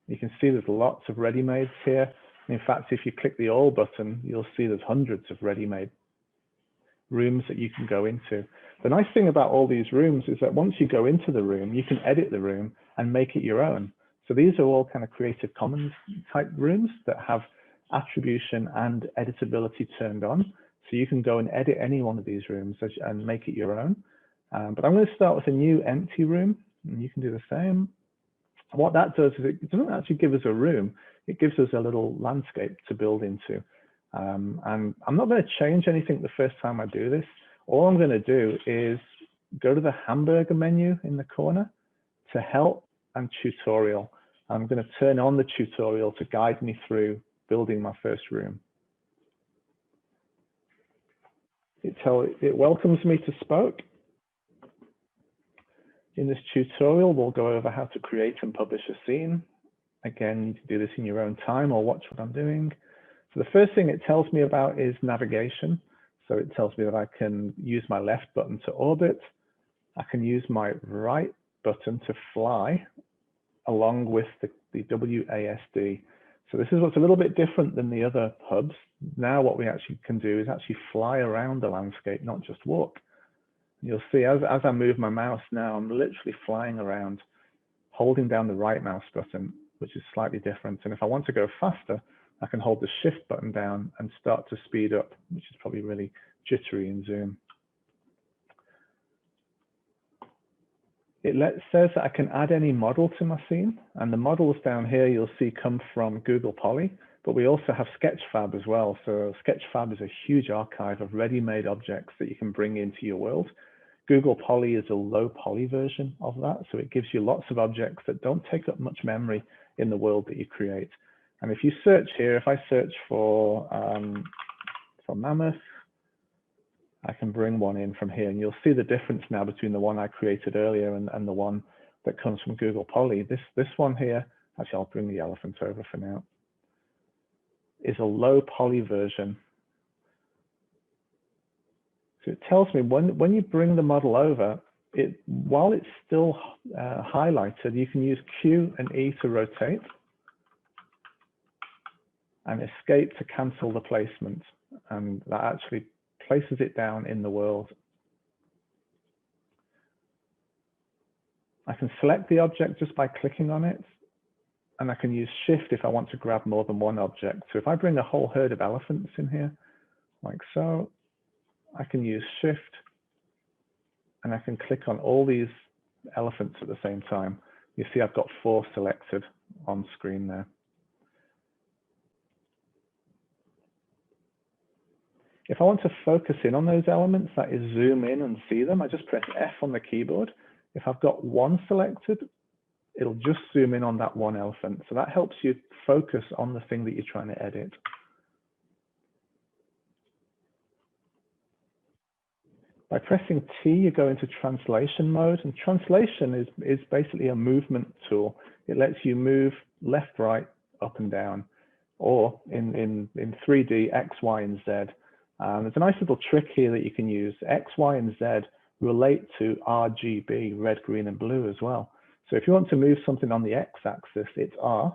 You can see there's lots of ready-mades here. In fact, if you click the All button, you'll see there's hundreds of ready-made rooms that you can go into. The nice thing about all these rooms is that once you go into the room, you can edit the room and make it your own. So these are all kind of Creative Commons type rooms that have attribution and editability turned on. So you can go and edit any one of these rooms and make it your own. But I'm going to start with a new empty room, and you can do the same. What that does is it doesn't actually give us a room. It gives us a little landscape to build into. And I'm not going to change anything the first time I do this. All I'm going to do is go to the hamburger menu in the corner to Help and Tutorial. I'm going to turn on the tutorial to guide me through building my first room. It welcomes me to Spoke. In this tutorial, we'll go over how to create and publish a scene. Again, you can do this in your own time or watch what I'm doing. So the first thing it tells me about is navigation. So it tells me that I can use my left button to orbit. I can use my right button to fly along with the WASD. So this is what's a little bit different than the other hubs. Now what we actually can do is actually fly around the landscape, not just walk. You'll see as I move my mouse now, I'm literally flying around, holding down the right mouse button, which is slightly different. And if I want to go faster, I can hold the Shift button down and start to speed up, which is probably really jittery in Zoom. It says that I can add any model to my scene, and the models down here you'll see come from Google Poly, but we also have Sketchfab as well. So Sketchfab is a huge archive of ready-made objects that you can bring into your world. Google Poly is a low poly version of that, so it gives you lots of objects that don't take up much memory in the world that you create. And if you search here, if I search for mammoth, I can bring one in from here, and you'll see the difference now between the one I created earlier and the one that comes from Google Poly. This one here, actually I'll bring the elephant over for now, is a low poly version. So it tells me when you bring the model over, while it's still highlighted, you can use Q and E to rotate and escape to cancel the placement. And that actually places it down in the world. I can select the object just by clicking on it, and I can use Shift if I want to grab more than one object. So if I bring a whole herd of elephants in here, like so, I can use Shift, and I can click on all these elephants at the same time. You see I've got 4 selected on screen there. If I want to focus in on those elements, that is zoom in and see them, I just press F on the keyboard. If I've got one selected, it'll just zoom in on that one elephant. So that helps you focus on the thing that you're trying to edit. By pressing T, you go into translation mode, and translation is basically a movement tool. It lets you move left, right, up and down, or in 3D, X, Y, and Z. There's a nice little trick here that you can use. X, Y, and Z relate to RGB, red, green, and blue as well. So if you want to move something on the X-axis, it's R.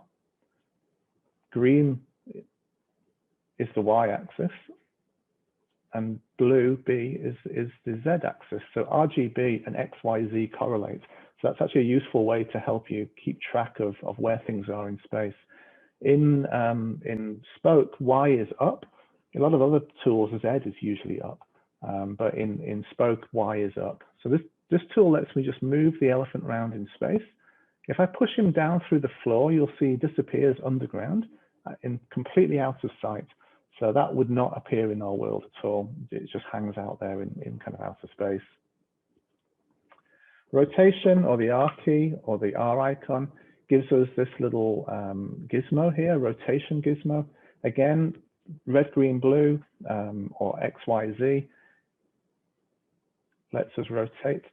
Green is the Y-axis, and blue, B, is the Z-axis. So RGB and X, Y, Z correlate. So that's actually a useful way to help you keep track of where things are in space. In Spoke, Y is up. A lot of other tools, Z is usually up, but in Spoke, Y is up. So this tool lets me just move the elephant around in space. If I push him down through the floor, you'll see he disappears underground, completely out of sight. So that would not appear in our world at all. It just hangs out there in kind of outer space. Rotation, or the R key, or the R icon, gives us this little gizmo here, rotation gizmo. Again, red, green, blue, or X, Y, Z, lets us rotate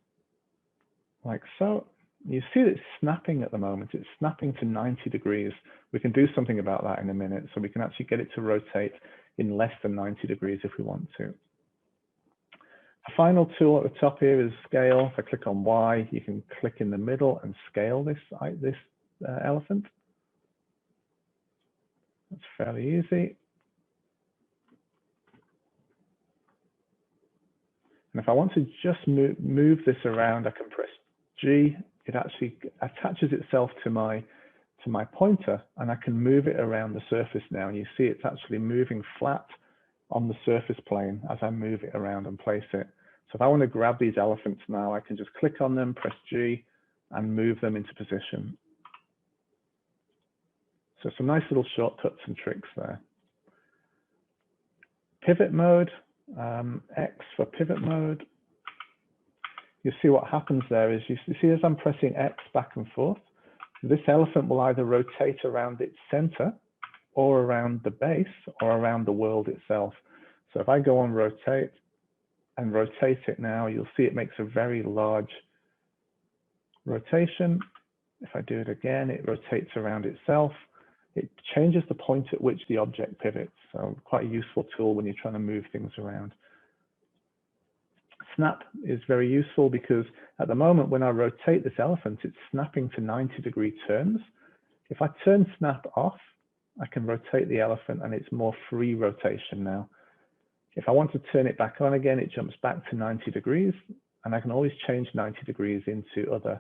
like so. You see that it's snapping at the moment. It's snapping to 90 degrees. We can do something about that in a minute. So we can actually get it to rotate in less than 90 degrees if we want to. A final tool at the top here is scale. If I click on Y, you can click in the middle and scale this elephant. That's fairly easy. And if I want to just move this around, I can press G. It actually attaches itself to my pointer, and I can move it around the surface now. And you see it's actually moving flat on the surface plane as I move it around and place it. So if I want to grab these elephants now, I can just click on them, press G, and move them into position. So some nice little shortcuts and tricks there. Pivot mode, X for pivot mode. You see what happens there is you see as I'm pressing X back and forth, this elephant will either rotate around its center or around the base or around the world itself. So if I go on rotate and rotate it now, you'll see it makes a very large rotation. If I do it again, it rotates around itself. It changes the point at which the object pivots. So quite a useful tool when you're trying to move things around. Snap is very useful because at the moment when I rotate this elephant, it's snapping to 90-degree turns. If I turn snap off, I can rotate the elephant and it's more free rotation now. If I want to turn it back on again, it jumps back to 90 degrees, and I can always change 90 degrees into other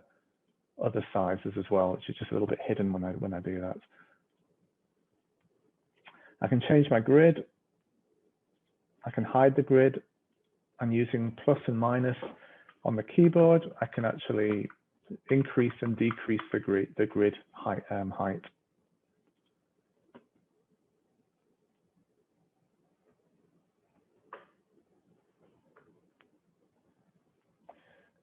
sizes as well, which is just a little bit hidden when I do that. I can change my grid. I can hide the grid. I'm using plus and minus on the keyboard. I can actually increase and decrease the grid height.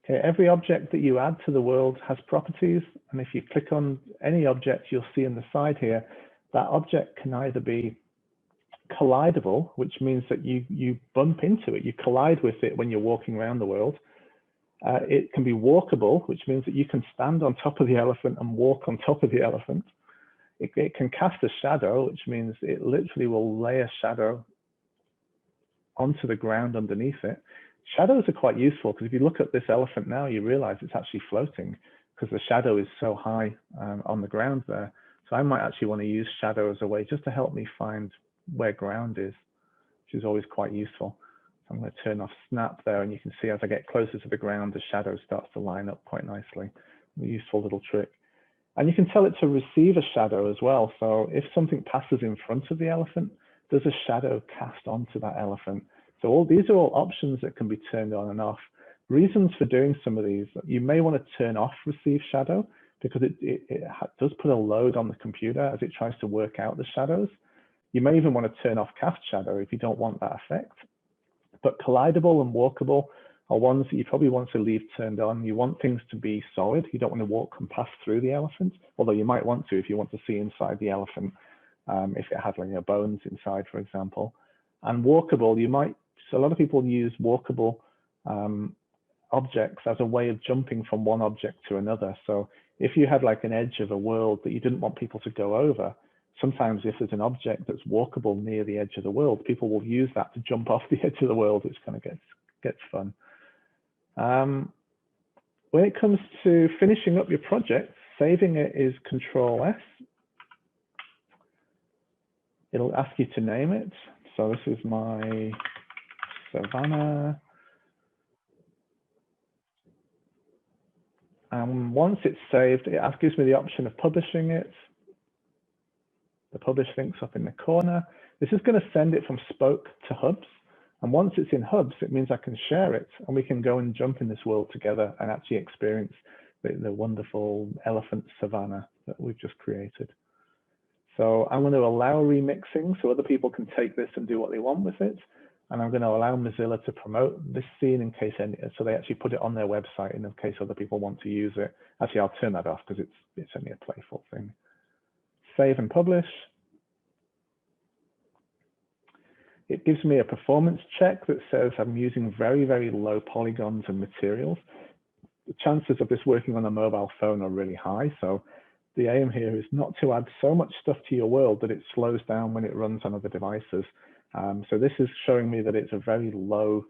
Okay, every object that you add to the world has properties, and if you click on any object, you'll see on the side here that object can either be collidable, which means that you bump into it, you collide with it when you're walking around the world. It can be walkable, which means that you can stand on top of the elephant and walk on top of the elephant. It can cast a shadow, which means it literally will lay a shadow onto the ground underneath it. Shadows are quite useful because if you look at this elephant now, you realize it's actually floating because the shadow is so high on the ground there. So I might actually want to use shadow as a way just to help me find where ground is, which is always quite useful. So I'm going to turn off snap there, and you can see as I get closer to the ground, the shadow starts to line up quite nicely. A useful little trick. And you can tell it to receive a shadow as well. So if something passes in front of the elephant, there's a shadow cast onto that elephant. So these are all options that can be turned on and off. Reasons for doing some of these, you may want to turn off receive shadow because it does put a load on the computer as it tries to work out the shadows. You may even want to turn off cast shadow if you don't want that effect. But collidable and walkable are ones that you probably want to leave turned on. You want things to be solid. You don't want to walk and pass through the elephant, although you might want to if you want to see inside the elephant, if it has like bones inside, for example. And walkable, so a lot of people use walkable objects as a way of jumping from one object to another. So if you had like an edge of a world that you didn't want people to go over, sometimes if there's an object that's walkable near the edge of the world, people will use that to jump off the edge of the world, which kind of gets fun. When it comes to finishing up your project, saving it is Control S. It'll ask you to name it. So this is my Savannah. And once it's saved, it gives me the option of publishing it. The publish link's up in the corner. This is going to send it from Spoke to Hubs. And once it's in Hubs, it means I can share it and we can go and jump in this world together and actually experience the wonderful elephant savanna that we've just created. So I'm going to allow remixing so other people can take this and do what they want with it. And I'm going to allow Mozilla to promote this scene in case so they actually put it on their website in case other people want to use it. Actually, I'll turn that off because it's only a playful thing. Save and publish. It gives me a performance check that says I'm using very, very low polygons and materials. The chances of this working on a mobile phone are really high. So the aim here is not to add so much stuff to your world that it slows down when it runs on other devices. So this is showing me that it's a very low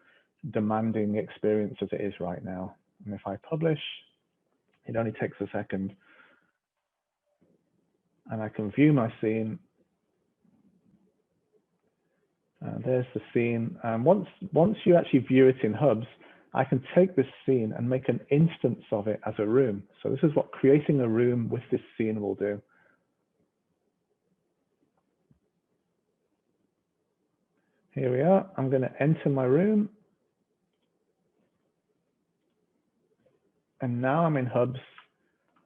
demanding experience as it is right now. And if I publish, it only takes a second. And I can view my scene. There's the scene. Once you actually view it in Hubs, I can take this scene and make an instance of it as a room. So this is what creating a room with this scene will do. Here we are. I'm going to enter my room. And now I'm in Hubs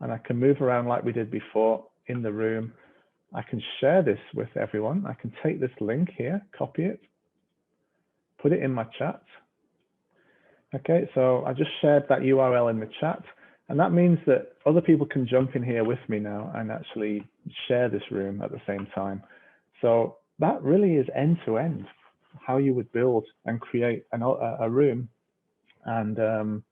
and I can move around like we did before in the room. I can share this with everyone. I can take this link here, copy it, put it in my chat. Okay, so I just shared that URL in the chat. And that means that other people can jump in here with me now and actually share this room at the same time. So that really is end to end, how you would build and create a room. And there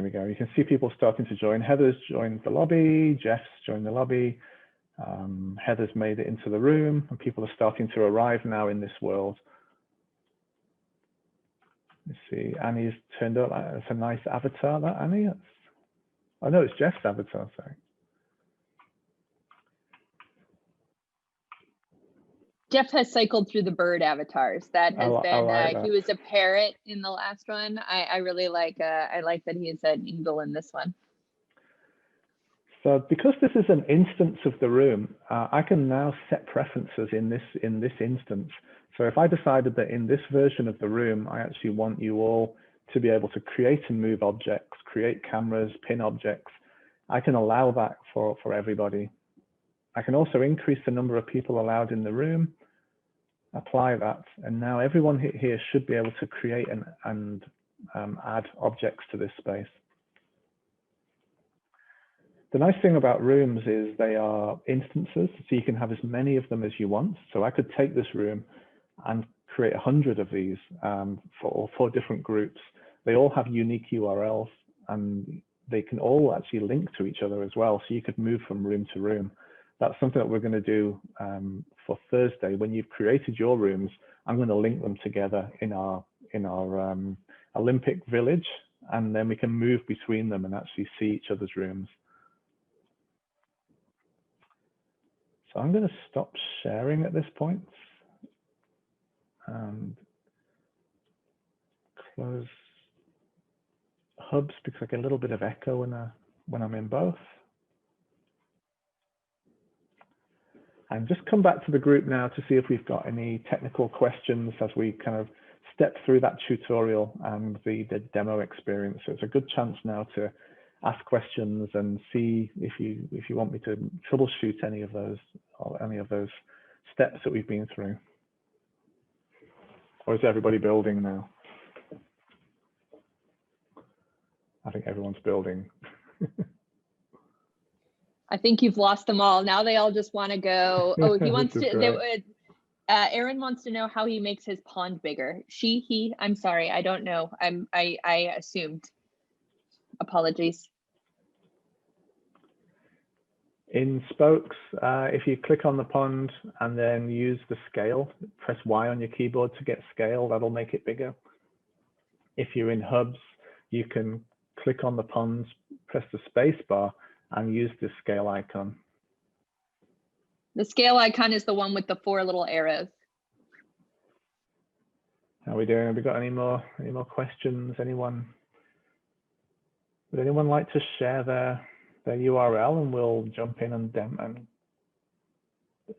we go. You can see people starting to join. Heather's joined the lobby. Jeff's joined the lobby. Heather's made it into the room, and people are starting to arrive now in this world. Let's see. Annie's turned up. That's a nice avatar, that Annie. Oh no, it's Jeff's avatar. Sorry. Jeff has cycled through the bird avatars. That has been, like that. He was a parrot in the last one. I really like, I like that he is an eagle in this one. So because this is an instance of the room, I can now set preferences in this instance. So if I decided that in this version of the room, I actually want you all to be able to create and move objects, create cameras, pin objects, I can allow that for everybody. I can also increase the number of people allowed in the room, apply that, and now everyone here should be able to create and add objects to this space. The nice thing about rooms is they are instances, so you can have as many of them as you want. So I could take this room and create 100 of these for different groups. They all have unique URLs and they can all actually link to each other as well. So you could move from room to room. That's something that we're going to do for Thursday. When you've created your rooms, I'm going to link them together in our Olympic village, and then we can move between them and actually see each other's rooms. So I'm going to stop sharing at this point and close Hubs because I get a little bit of echo when I'm in both. And just come back to the group now to see if we've got any technical questions as we kind of step through that tutorial and the demo experience. So it's a good chance now to ask questions and see if you want me to troubleshoot any of those steps that we've been through. Or is everybody building now? I think everyone's building. I think you've lost them all. Now they all just want to go. Oh, he wants to. Aaron wants to know how he makes his pond bigger. He, I'm sorry, I don't know. I assumed. Apologies. In spokes, if you click on the pond and then use the scale, press Y on your keyboard to get scale, that'll make it bigger. If you're in hubs, you can click on the ponds, press the space bar and use the scale icon. The scale icon is the one with the 4 little arrows. How are we doing? Have we got any more questions? Anyone? Would anyone like to share their URL, and we'll jump in and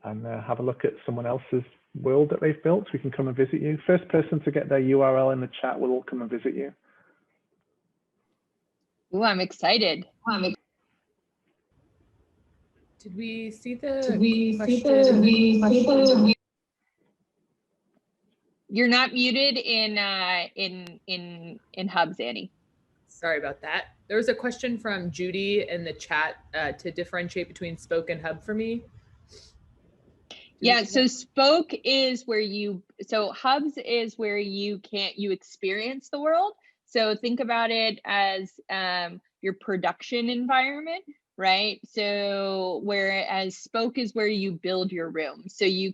have a look at someone else's world that they've built? We can come and visit you. First person to get their URL in the chat will all come and visit you. Ooh, I'm excited. Did we see the question? You're not muted in Hubs, Annie. Sorry about that. There was a question from Judy in the chat to differentiate between spoke and hub for me. Yeah, so spoke is where hubs is where you experience the world. So think about it as your production environment, right? So whereas spoke is where you build your room. So you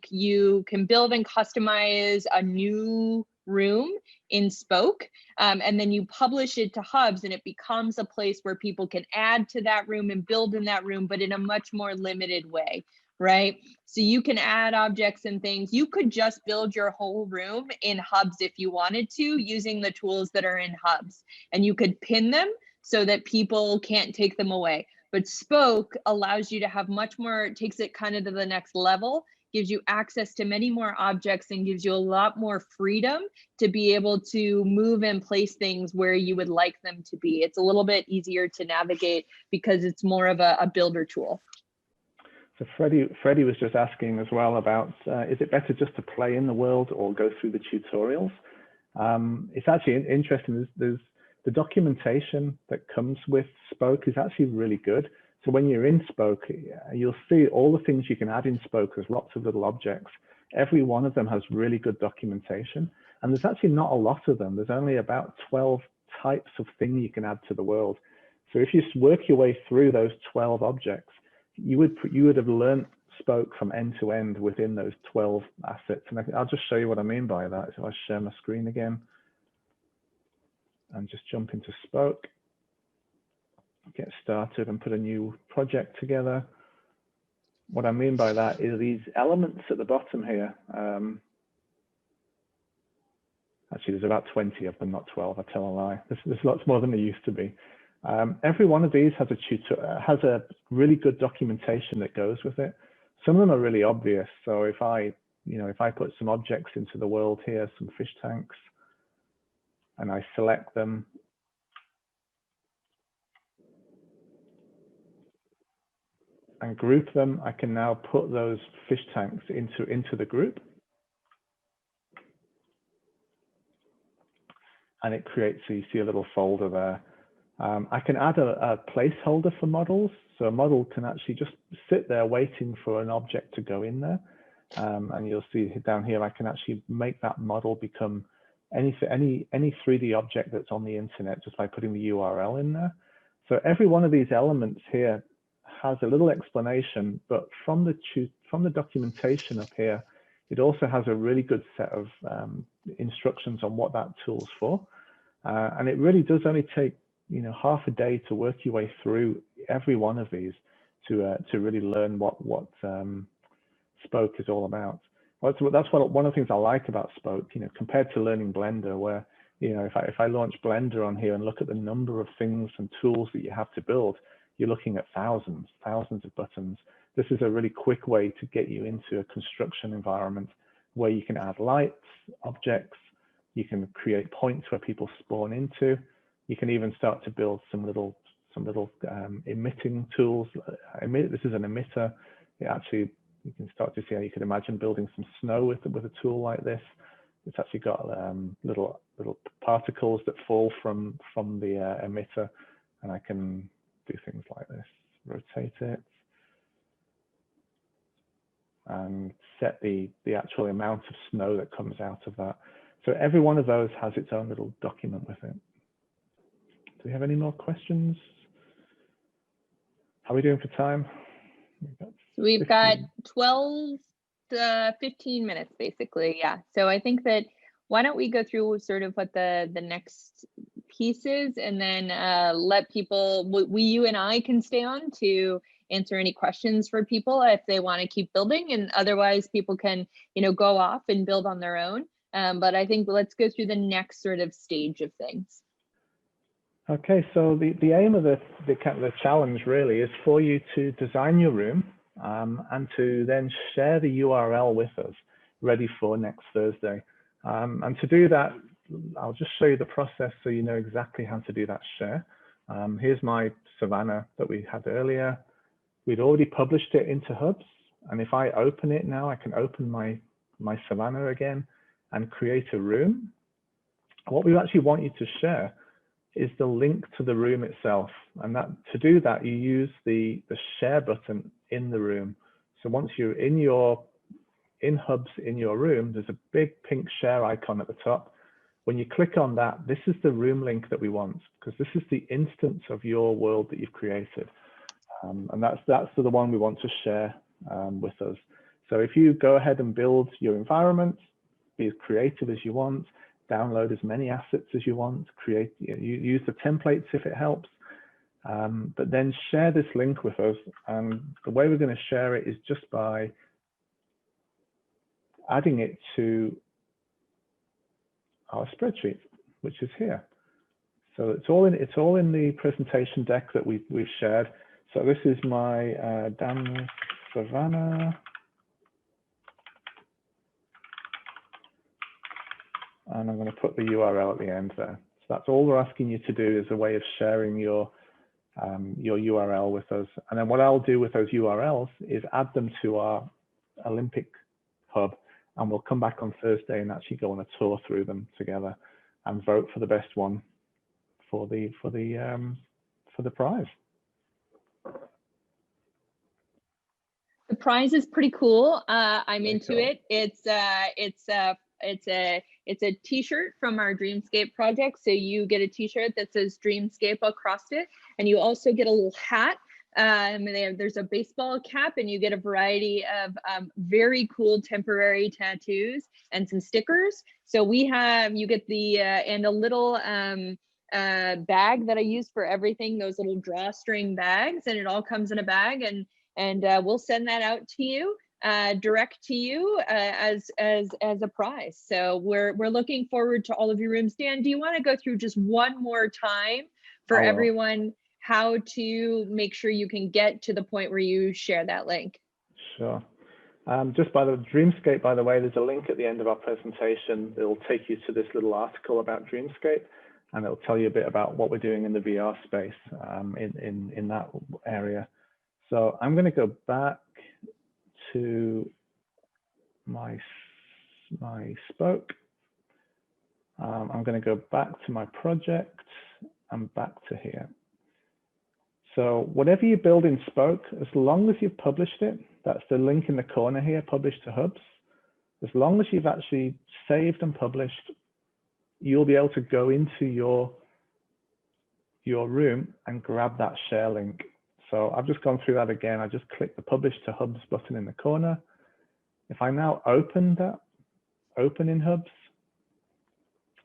can build and customize a new room in spoke, and then you publish it to hubs, and it becomes a place where people can add to that room and build in that room, but in a much more limited way, right? So you can add objects and things. You could just build your whole room in hubs if you wanted to, using the tools that are in hubs, and you could pin them so that people can't take them away. But spoke allows you to have much more, takes it kind of to the next level, gives you access to many more objects, and gives you a lot more freedom to be able to move and place things where you would like them to be. It's a little bit easier to navigate because it's more of a builder tool. So Freddie was just asking as well about, is it better just to play in the world or go through the tutorials? It's actually interesting. There's the documentation that comes with spoke is actually really good. So when you're in spoke, you'll see all the things you can add in spoke. There's lots of little objects. Every one of them has really good documentation. And there's actually not a lot of them. There's only about 12 types of thing you can add to the world. So if you work your way through those 12 objects, you would have learned spoke from end to end within those 12 assets. And I'll just show you what I mean by that. So I'll share my screen again and just jump into spoke, get started and put a new project together. What I mean by that is these elements at the bottom here. Actually, there's about 20 of them, not 12. I tell a lie. There's lots more than there used to be. Every one of these has a really good documentation that goes with it. Some of them are really obvious. So if I put some objects into the world here, some fish tanks, and I select them, and group them, I can now put those fish tanks into the group. And it creates, so you see a little folder there. I can add a placeholder for models. So a model can actually just sit there waiting for an object to go in there. And you'll see down here, I can actually make that model become any 3D object that's on the internet just by putting the URL in there. So every one of these elements here has a little explanation, but from the documentation up here, it also has a really good set of instructions on what that tool's for. And it really does only take half a day to work your way through every one of these to really learn what spoke is all about. That's one of the things I like about spoke, compared to learning Blender, where if I launch Blender on here and look at the number of things and tools that you have to build, you're looking at thousands of buttons. This is a really quick way to get you into a construction environment where you can add lights, objects, you can create points where people spawn into. You can even start to build some little emitting tools. This is an emitter. You can start to see how you could imagine building some snow with a tool like this. It's actually got little particles that fall from the emitter, and I can do things like this, rotate it. and set the actual amount of snow that comes out of that. So every one of those has its own little document with it. Do we have any more questions? How are we doing for time? We've got 12 to 15 minutes, basically. Yeah. So I think that why don't we go through sort of what the next piece is, and then let people, you and I can stay on to answer any questions for people if they want to keep building, and otherwise people can, go off and build on their own. But I think let's go through the next sort of stage of things. Okay, so the aim of the challenge really is for you to design your room and to then share the URL with us, ready for next Thursday. And to do that, I'll just show you the process so you know exactly how to do that share. Here's my Savannah that we had earlier. We'd already published it into Hubs, and if I open it now, I can open my Savannah again and create a room. What we actually want you to share is the link to the room itself, and that to do that you use the share button in the room. So once you're in Hubs in your room, there's a big pink share icon at the top. When you click on that, this is the room link that we want, because this is the instance of your world that you've created, and that's the one we want to share with us. So if you go ahead and build your environment, be as creative as you want, download as many assets as you want, use the templates if it helps, but then share this link with us. And the way we're going to share it is just by adding it to our spreadsheet, which is here. So it's all in the presentation deck that we've shared. So this is my Dan Savannah. And I'm going to put the URL at the end there. So that's all we're asking you to do, is a way of sharing your URL with us. And then what I'll do with those URLs is add them to our Olympic hub, and we'll come back on Thursday and actually go on a tour through them together and vote for the best one for the prize. The prize is pretty cool. I'm Very into cool. it. It's a t-shirt from our Dreamscape project. So you get a t-shirt that says Dreamscape across it, and you also get a little hat. There's a baseball cap, and you get a variety of very cool temporary tattoos and some stickers. So you get the and a little bag that I use for everything, those little drawstring bags, and it all comes in a bag, and we'll send that out to you direct to you as a prize. So we're looking forward to all of your rooms. Dan, do you want to go through just one more time for everyone how to make sure you can get to the point where you share that link? Sure. Just by the Dreamscape, by the way, there's a link at the end of our presentation that will take you to this little article about Dreamscape, and it'll tell you a bit about what we're doing in the VR space in that area. So I'm going to go back to my spoke. I'm going to go back to my project and back to here. So whatever you build in Spoke, as long as you've published it, that's the link in the corner here, published to Hubs. As long as you've actually saved and published, you'll be able to go into your room and grab that share link. So I've just gone through that again. I just click the Publish to Hubs button in the corner. If I now open in Hubs,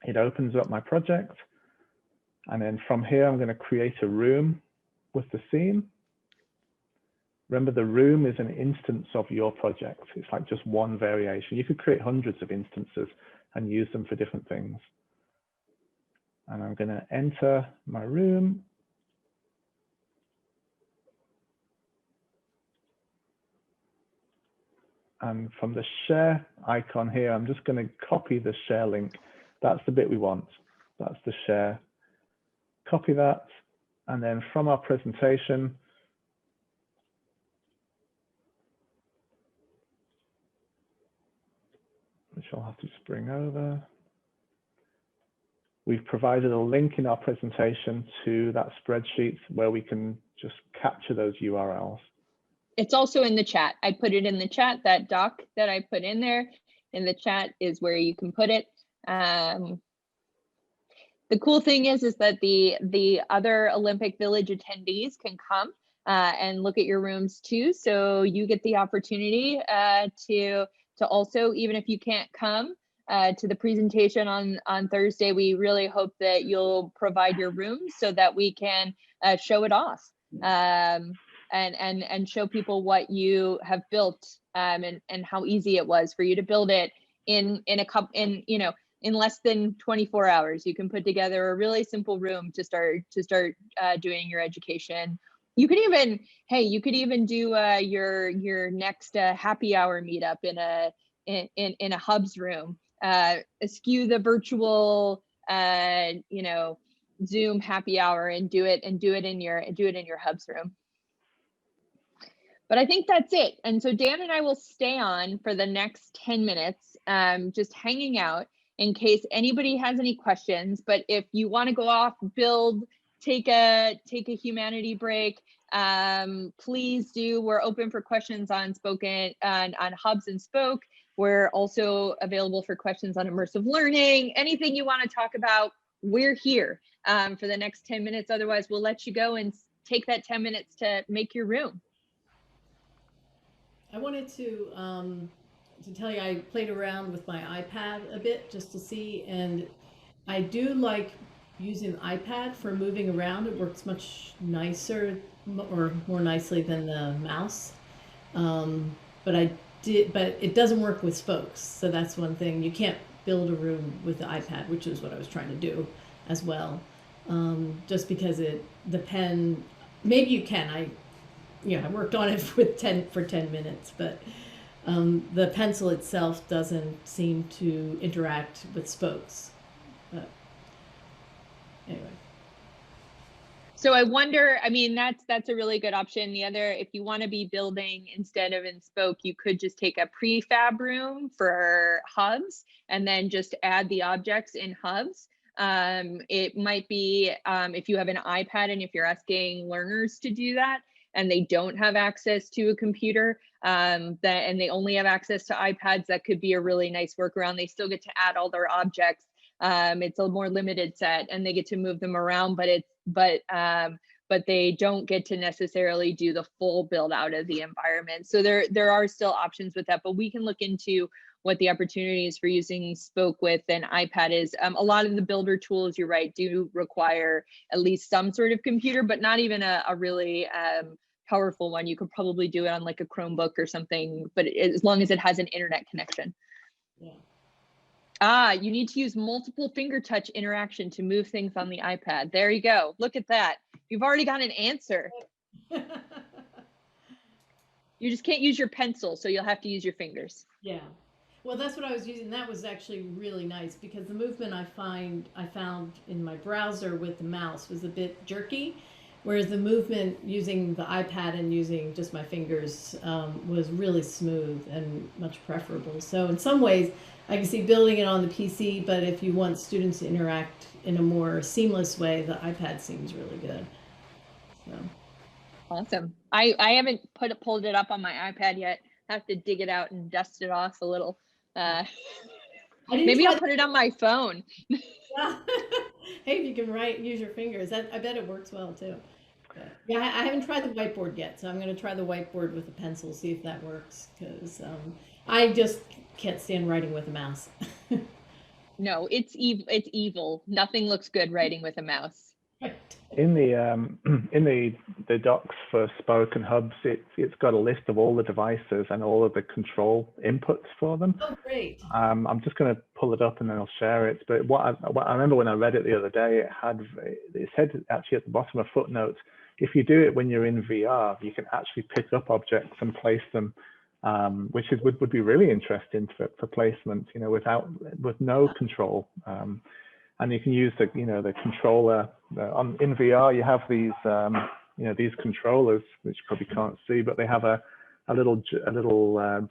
it opens up my project. And then from here, I'm going to create a room with the scene. Remember, the room is an instance of your project. It's like just one variation. You could create hundreds of instances and use them for different things. And I'm going to enter my room. And from the share icon here, I'm just going to copy the share link. That's the bit we want. That's the share. Copy that. And then from our presentation, which I'll have to just bring over, we've provided a link in our presentation to that spreadsheet where we can just capture those URLs. It's also in the chat. I put it in the chat. That doc that I put in there in the chat is where you can put it. The cool thing is that the other Olympic Village attendees can come and look at your rooms too. So you get the opportunity to also, even if you can't come to the presentation on Thursday, we really hope that you'll provide your rooms so that we can show it off and show people what you have built and how easy it was for you to build it in less than 24 hours. You can put together a really simple room to start doing your education. You could even, hey, you could even do your next happy hour meetup in a hubs room. Eschew the virtual, Zoom happy hour and do it in your hubs room. But I think that's it. And so Dan and I will stay on for the next 10 minutes, just hanging out in case anybody has any questions. But if you want to go off, build, take a humanity break, please do. We're open for questions on Spoken and on Hubs and Spoke. We're also available for questions on immersive learning. Anything you want to talk about, we're here for the next 10 minutes. Otherwise, we'll let you go and take that 10 minutes to make your room. I wanted to tell you, I played around with my iPad a bit just to see, and I do like using the iPad for moving around. It works much nicer or more nicely than the mouse. But it doesn't work with spokes. So that's one thing. You can't build a room with the iPad, which is what I was trying to do as well. Just because the pen, maybe you can. I worked on it for 10 minutes, but the pencil itself doesn't seem to interact with spokes. But anyway. So I wonder, I mean, that's a really good option. The other, if you want to be building instead of in Spoke, you could just take a prefab room for Hubs and then just add the objects in Hubs. It might be, if you have an iPad and if you're asking learners to do that, and they don't have access to a computer, and they only have access to iPads, that could be a really nice workaround. They still get to add all their objects. It's a more limited set, and they get to move them around, but they don't get to necessarily do the full build out of the environment. So there are still options with that, but we can look into what the opportunities for using Spoke with an iPad is. A lot of the builder tools, you're right, do require at least some sort of computer, but not even a really powerful one. You could probably do it on like a Chromebook or something, but as long as it has an internet connection. Yeah. You need to use multiple finger touch interaction to move things on the iPad. There you go. Look at that. You've already got an answer. You just can't use your pencil, so you'll have to use your fingers. Yeah. Well, that's what I was using. That was actually really nice because the movement I found in my browser with the mouse was a bit jerky, whereas the movement using the iPad and using just my fingers was really smooth and much preferable. So in some ways, I can see building it on the PC, but if you want students to interact in a more seamless way, the iPad seems really good. So. Awesome. I haven't pulled it up on my iPad yet. I have to dig it out and dust it off a little. Maybe I'll put it on my phone. Yeah. Hey, if you can use your fingers, I bet it works well too. But, yeah, I haven't tried the whiteboard yet, so I'm going to try the whiteboard with a pencil, see if that works, because I just can't stand writing with a mouse. No, it's evil. Nothing looks good writing with a mouse. Right. In the docs for Spoke and Hubs, it's got a list of all the devices and all of the control inputs for them. Oh, great. I'm just going to pull it up and then I'll share it. But what I remember when I read it the other day, it said actually at the bottom of footnotes, if you do it when you're in VR, you can actually pick up objects and place them, which would be really interesting for placement, with no control. And you can use the controller in VR. You have these these controllers, which you probably can't see, but they have a little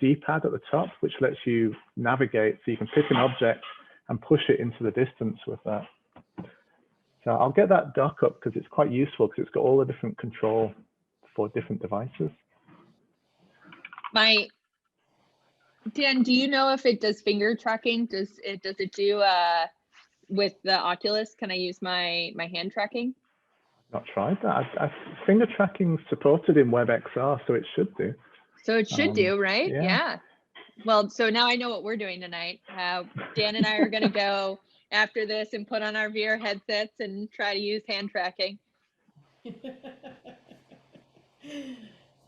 D-pad at the top, which lets you navigate. So you can pick an object and push it into the distance with that. So I'll get that doc up because it's quite useful because it's got all the different control for different devices. Dan, do you know if it does finger tracking? Does it do with the Oculus? Can I use my hand tracking? Not tried that. Finger tracking supported in WebXR, so it should do. So it should do, right? Yeah. Well, so now I know what we're doing tonight. Dan and I are going to go after this and put on our VR headsets and try to use hand tracking.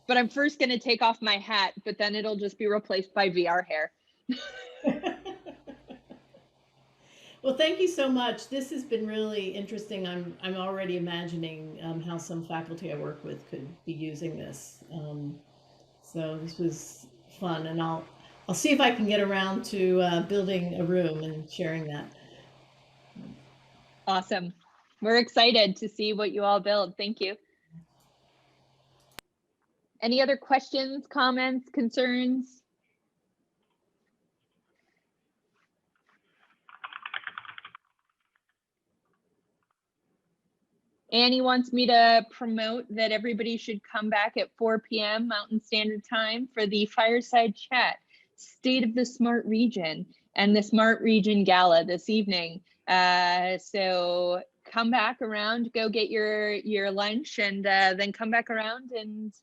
But I'm first going to take off my hat, but then it'll just be replaced by VR hair. Well, thank you so much. This has been really interesting. I'm already imagining how some faculty I work with could be using this. So this was fun, and I'll see if I can get around to building a room and sharing that. Awesome. We're excited to see what you all build. Thank you. Any other questions, comments, concerns? Annie wants me to promote that everybody should come back at 4 p.m. Mountain Standard Time for the Fireside Chat, State of the Smart Region, and the Smart Region Gala this evening. So come back around, go get your lunch, and then come back around and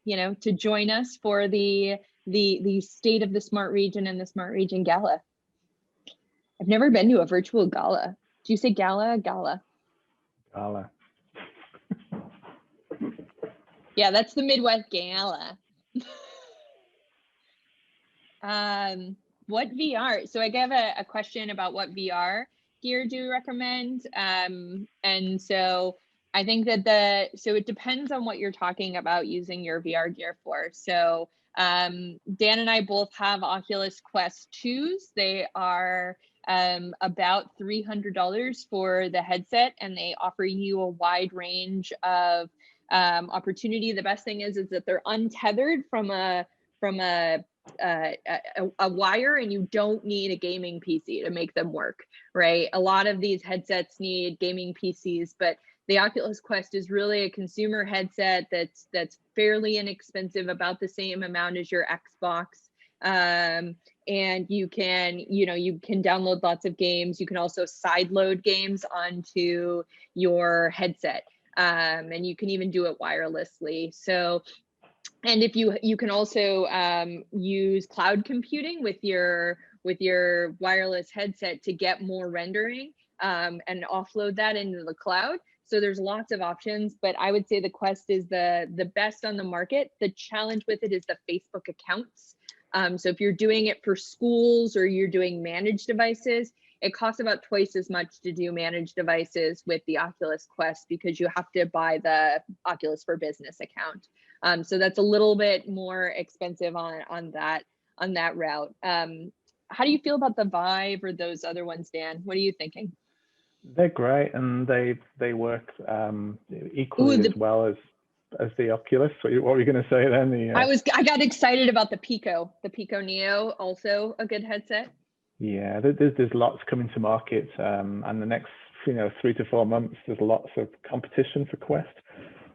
you know, to join us for the State of the Smart Region and the Smart Region Gala. I've never been to a virtual gala. Do you say gala? Gala. Gala. Yeah, that's the Midwest gala. What VR? So I gave a question about what VR gear do you recommend? And so I think that so it depends on what you're talking about using your VR gear for. So Dan and I both have Oculus Quest 2s. They are about $300 for the headset, and they offer you a wide range of opportunity. The best thing is that they're untethered from a wire, and you don't need a gaming PC to make them work, right? A lot of these headsets need gaming PCs, but the Oculus Quest is really a consumer headset that's fairly inexpensive, about the same amount as your Xbox. And you can download lots of games. You can also sideload games onto your headset, and you can even do it wirelessly. So, and if you can also use cloud computing with your wireless headset to get more rendering and offload that into the cloud. So there's lots of options, but I would say the Quest is the best on the market. The challenge with it is the Facebook accounts. So if you're doing it for schools or you're doing managed devices, it costs about twice as much to do managed devices with the Oculus Quest, because you have to buy the Oculus for Business account. So that's a little bit more expensive on that route. How do you feel about the Vive or those other ones, Dan? What are you thinking? They're great, and they work equally as well as the Oculus. What were you going to say then? I got excited about the Pico Neo, also a good headset. Yeah, there's lots coming to market, and the next 3 to 4 months there's lots of competition for Quest.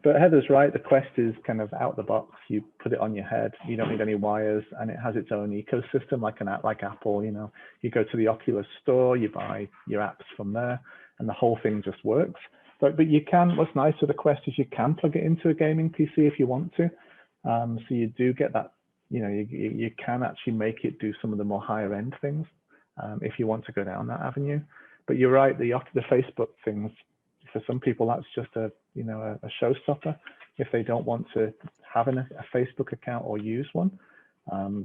But Heather's right, the Quest is kind of out the box. You put it on your head, you don't need any wires, and it has its own ecosystem like Apple. You go to the Oculus store, you buy your apps from there, and the whole thing just works. But you can, what's nice with the Quest is you can plug it into a gaming PC if you want to. So you do get that, you can actually make it do some of the more higher end things if you want to go down that avenue. But you're right, the Facebook things, for some people that's just a showstopper. If they don't want to have a Facebook account or use one,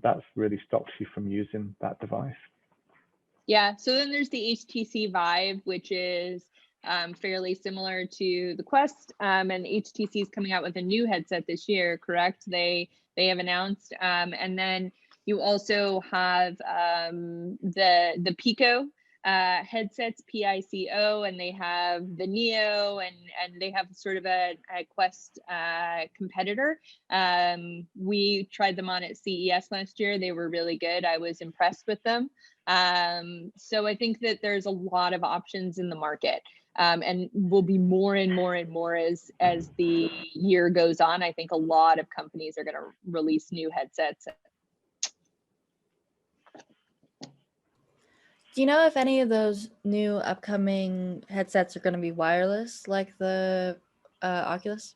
that really stops you from using that device. Yeah, so then there's the HTC Vive, which is fairly similar to the Quest, and HTC is coming out with a new headset this year, correct? They have announced, and then you also have the Pico headsets, PICO, and they have the Neo, and they have sort of a Quest competitor. We tried them on at CES last year. They were really good. I was impressed with them. So I think that there's a lot of options in the market. and will be more and more and more as the year goes on. I think a lot of companies are going to release new headsets. Do you know if any of those new upcoming headsets are going to be wireless like the Oculus?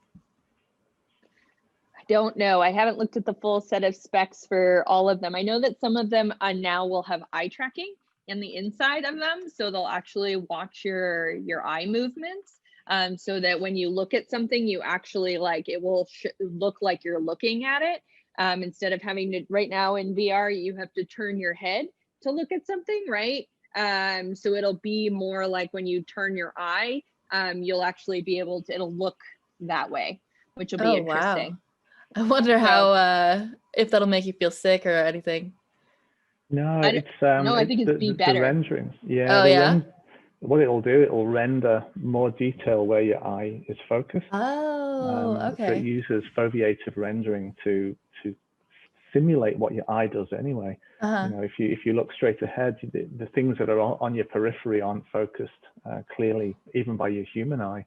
I don't know. I haven't looked at the full set of specs for all of them. I know that some of them now will have eye tracking in the inside of them, so they'll actually watch your eye movements, so that when you look at something, you actually it will look like you're looking at it, instead of having to. Right now in VR, you have to turn your head to look at something, right? So it'll be more like when you turn your eye, you'll actually be able to. It'll look that way, which will be interesting. Wow. I wonder how if that'll make you feel sick or anything. No, I think it's be better. The renderings. Yeah. Oh, yeah. What it'll do, it'll render more detail where your eye is focused. Oh, okay. So it uses foveated rendering to simulate what your eye does anyway. You know, if you look straight ahead, the things that are on your periphery aren't focused clearly, even by your human eye.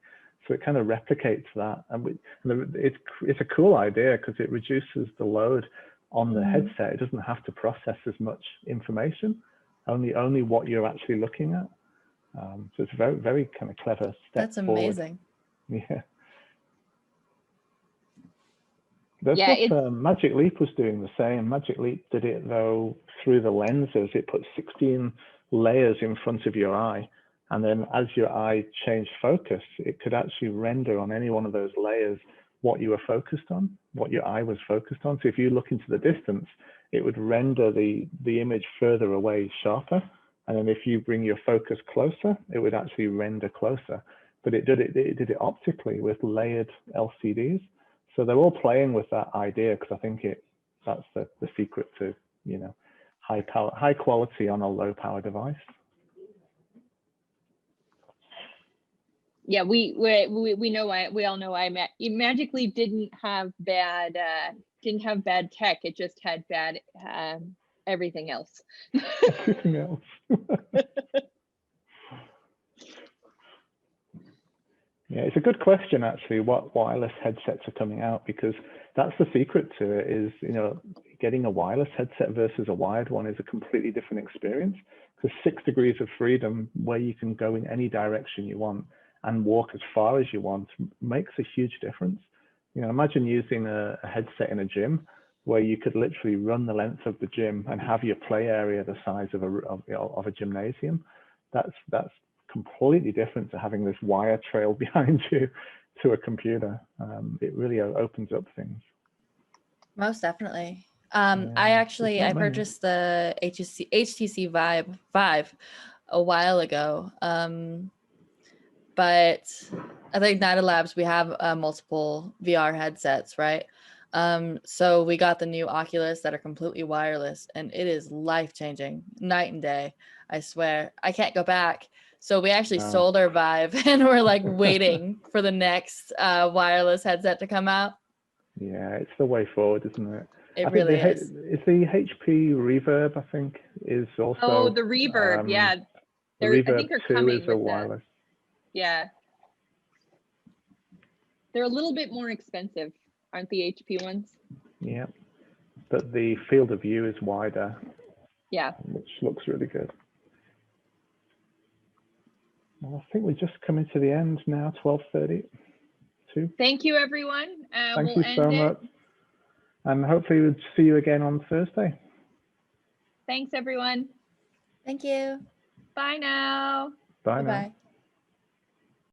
So it kind of replicates that, and it's a cool idea because it reduces the load on the headset. It doesn't have to process as much information, only what you're actually looking at. So it's a very, very kind of clever step. That's amazing. Forward. Yeah. That's what Magic Leap was doing the same. Magic Leap did it though through the lenses. It put 16 layers in front of your eye. And then as your eye changed focus, it could actually render on any one of those layers what you were focused on, what your eye was focused on. So if you look into the distance, it would render the image further away sharper. And then if you bring your focus closer, it would actually render closer. But it did it optically with layered LCDs. So they're all playing with that idea because I think that's the secret to, you know, high quality on a low power device. Yeah, we know why. We all know why Magic Leap didn't have bad tech. It just had bad everything else. Everything else. Yeah, it's a good question actually. What wireless headsets are coming out, because that's the secret to it. Is, you know, getting a wireless headset versus a wired one is a completely different experience. Because 6 degrees of freedom, where you can go in any direction you want and walk as far as you want, makes a huge difference. You know, imagine using a headset in a gym where you could literally run the length of the gym and have your play area the size of a gymnasium. That's completely different to having this wire trail behind you to a computer. It really opens up things. Most definitely. Yeah, I purchased the HTC Vive a while ago. But I think Night Labs, we have multiple VR headsets, right? So we got the new Oculus that are completely wireless, and it is life-changing, night and day. I swear, I can't go back. So we actually sold our Vive, and we're like waiting for the next wireless headset to come out. Yeah, it's the way forward, isn't it? It really is. It's the HP Reverb, I think, is also. Oh, the Reverb, yeah. The Reverb I think they're 2 coming is with a wireless. Yeah. They're a little bit more expensive, aren't the HP ones? Yeah, but the field of view is wider. Yeah. Which looks really good. Well, I think we're just coming to the end now, 12:32. Thank you, everyone. Thank you so much. And hopefully we'll see you again on Thursday. Thanks, everyone. Thank you. Bye now. Bye now. Bye-bye.